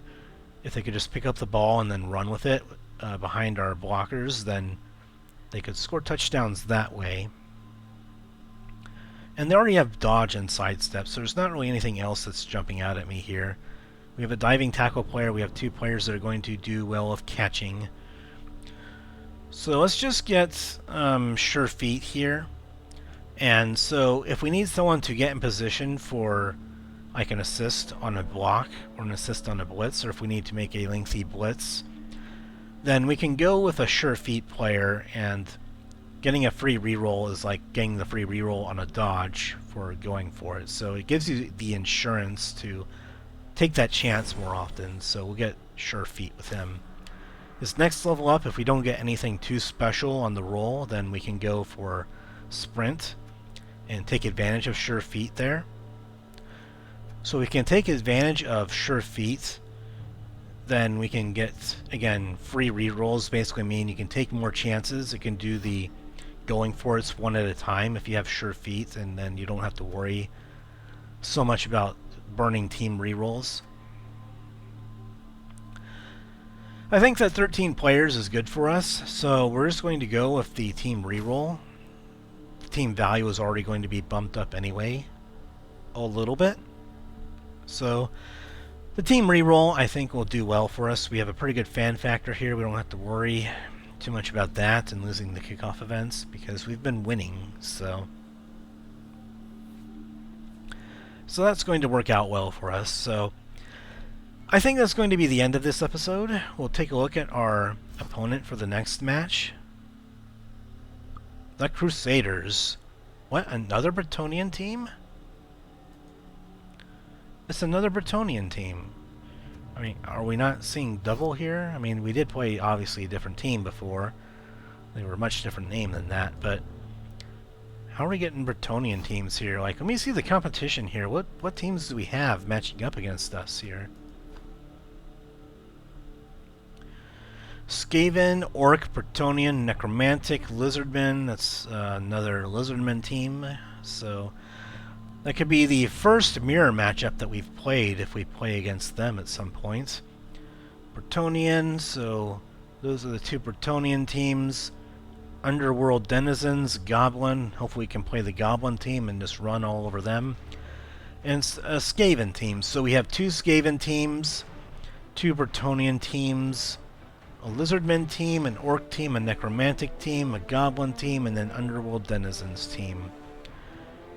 if they could just pick up the ball and then run with it behind our blockers, then they could score touchdowns that way. And they already have dodge and sidestep, so there's not really anything else that's jumping out at me here. We have a diving tackle player. We have 2 players that are going to do well with catching. So let's just get sure feet here. And so if we need someone to get in position for like an assist on a block or an assist on a blitz, or if we need to make a lengthy blitz, then we can go with a sure feet player, and getting a free reroll is like getting the free reroll on a dodge for going for it. So it gives you the insurance to take that chance more often, so we'll get sure feet with him. This next level up, if we don't get anything too special on the roll, then we can go for sprint and take advantage of sure feet there. So we can take advantage of sure feet, then we can get, again, free rerolls. Basically mean you can take more chances. It can do the going for it's one at a time if you have sure feet, and then you don't have to worry so much about burning team rerolls. I think that 13 players is good for us, so we're just going to go with the team reroll. The team value is already going to be bumped up anyway a little bit. So the team reroll I think will do well for us. We have a pretty good fan factor here. We don't have to worry too much about that and losing the kickoff events because we've been winning. So that's going to work out well for us. So I think that's going to be the end of this episode. We'll take a look at our opponent for the next match. The Crusaders. What? Another Bretonnian team? It's another Bretonnian team. I mean, are we not seeing double here? I mean, we did play, obviously, a different team before. They were a much different name than that, but how are we getting Bretonnian teams here? Like, let me see the competition here. What teams do we have matching up against us here? Skaven, Orc, Bretonnian, Necromantic, Lizardman. That's another Lizardman team. So that could be the first mirror matchup that we've played if we play against them at some point. Bretonnian, so those are the 2 Bretonnian teams. Underworld Denizens, Goblin. Hopefully we can play the Goblin team and just run all over them. And a Skaven team. So we have 2 Skaven teams, 2 Bretonnian teams, a Lizardman team, an Orc team, a Necromantic team, a Goblin team, and then Underworld Denizens team.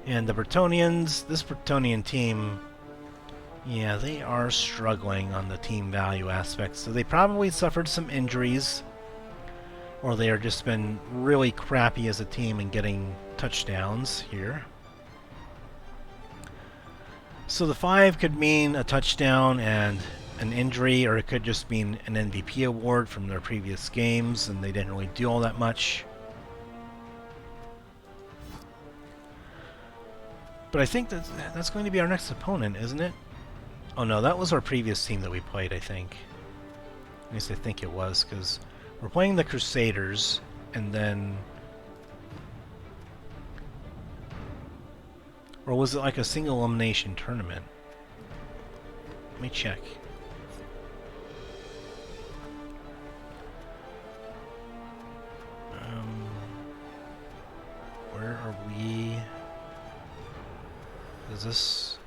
And the Bretonnians, this Bretonnian team, yeah, they are struggling on the team value aspect. So they probably suffered some injuries, or they are just been really crappy as a team in getting touchdowns here. So the 5 could mean a touchdown and an injury, or it could just mean an MVP award from their previous games, and they didn't really do all that much. But I think that's going to be our next opponent, isn't it? Oh no, that was our previous team that we played, I think. At least I think it was, because we're playing the Crusaders, and then... Or was it like a single elimination tournament? Let me check. are we? Is this?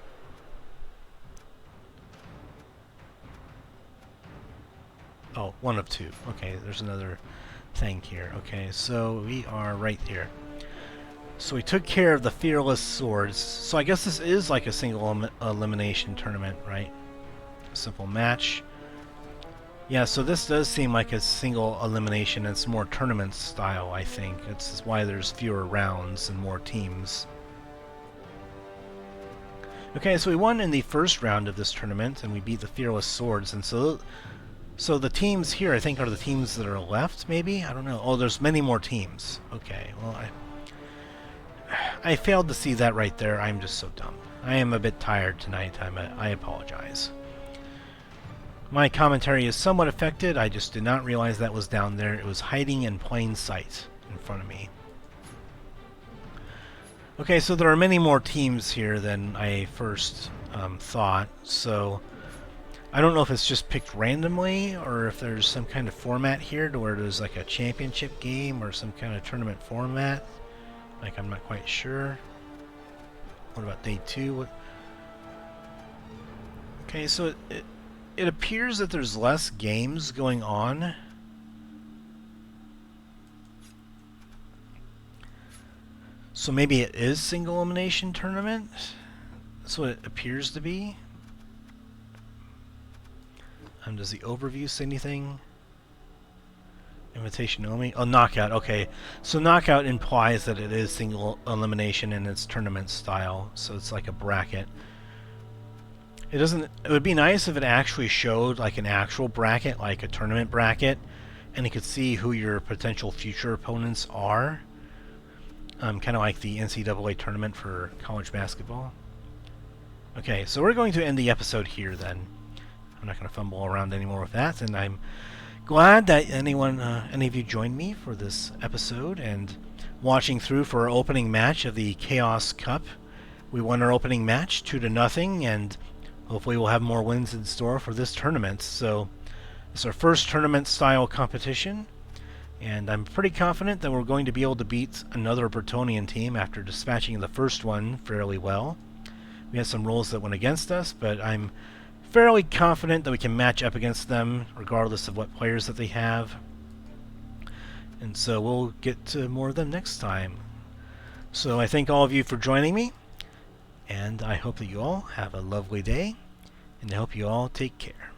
Oh, one of two. Okay, there's another thing here. Okay, so we are right here. So we took care of the Fearless Swords. So I guess this is like a single elimination tournament, right? A simple match. Yeah, so this does seem like a single elimination. It's more tournament style, I think. It's why there's fewer rounds and more teams. Okay, so we won in the first round of this tournament, and we beat the Fearless Swords, and so the teams here, I think, are the teams that are left, maybe? I don't know. Oh, there's many more teams. Okay, well, I failed to see that right there. I'm just so dumb. I am a bit tired tonight. I apologize. My commentary is somewhat affected. I just did not realize that was down there. It was hiding in plain sight in front of me. Okay, so there are many more teams here than I first thought, so I don't know if it's just picked randomly or if there's some kind of format here to where there's like a championship game or some kind of tournament format. Like, I'm not quite sure. What about day 2? Okay, so it appears that there's less games going on. So maybe it is single elimination tournament? That's what it appears to be. Does the overview say anything? Invitation only? Oh, knockout. Okay. So knockout implies that it is single elimination and it's tournament style. So it's like a bracket. It doesn't... It would be nice if it actually showed like an actual bracket, like a tournament bracket, and you could see who your potential future opponents are. Kind of like the NCAA tournament for college basketball. Okay, so we're going to end the episode here then. I'm not going to fumble around anymore with that, and I'm glad that any of you joined me for this episode and watching through for our opening match of the Chaos Cup. We won our opening match 2-0, and hopefully we'll have more wins in store for this tournament. So it's our first tournament-style competition, and I'm pretty confident that we're going to be able to beat another Bretonnian team after dispatching the first one fairly well. We had some rolls that went against us, but I'm fairly confident that we can match up against them regardless of what players that they have. And so we'll get to more of them next time. So I thank all of you for joining me, and I hope that you all have a lovely day, and I hope you all take care.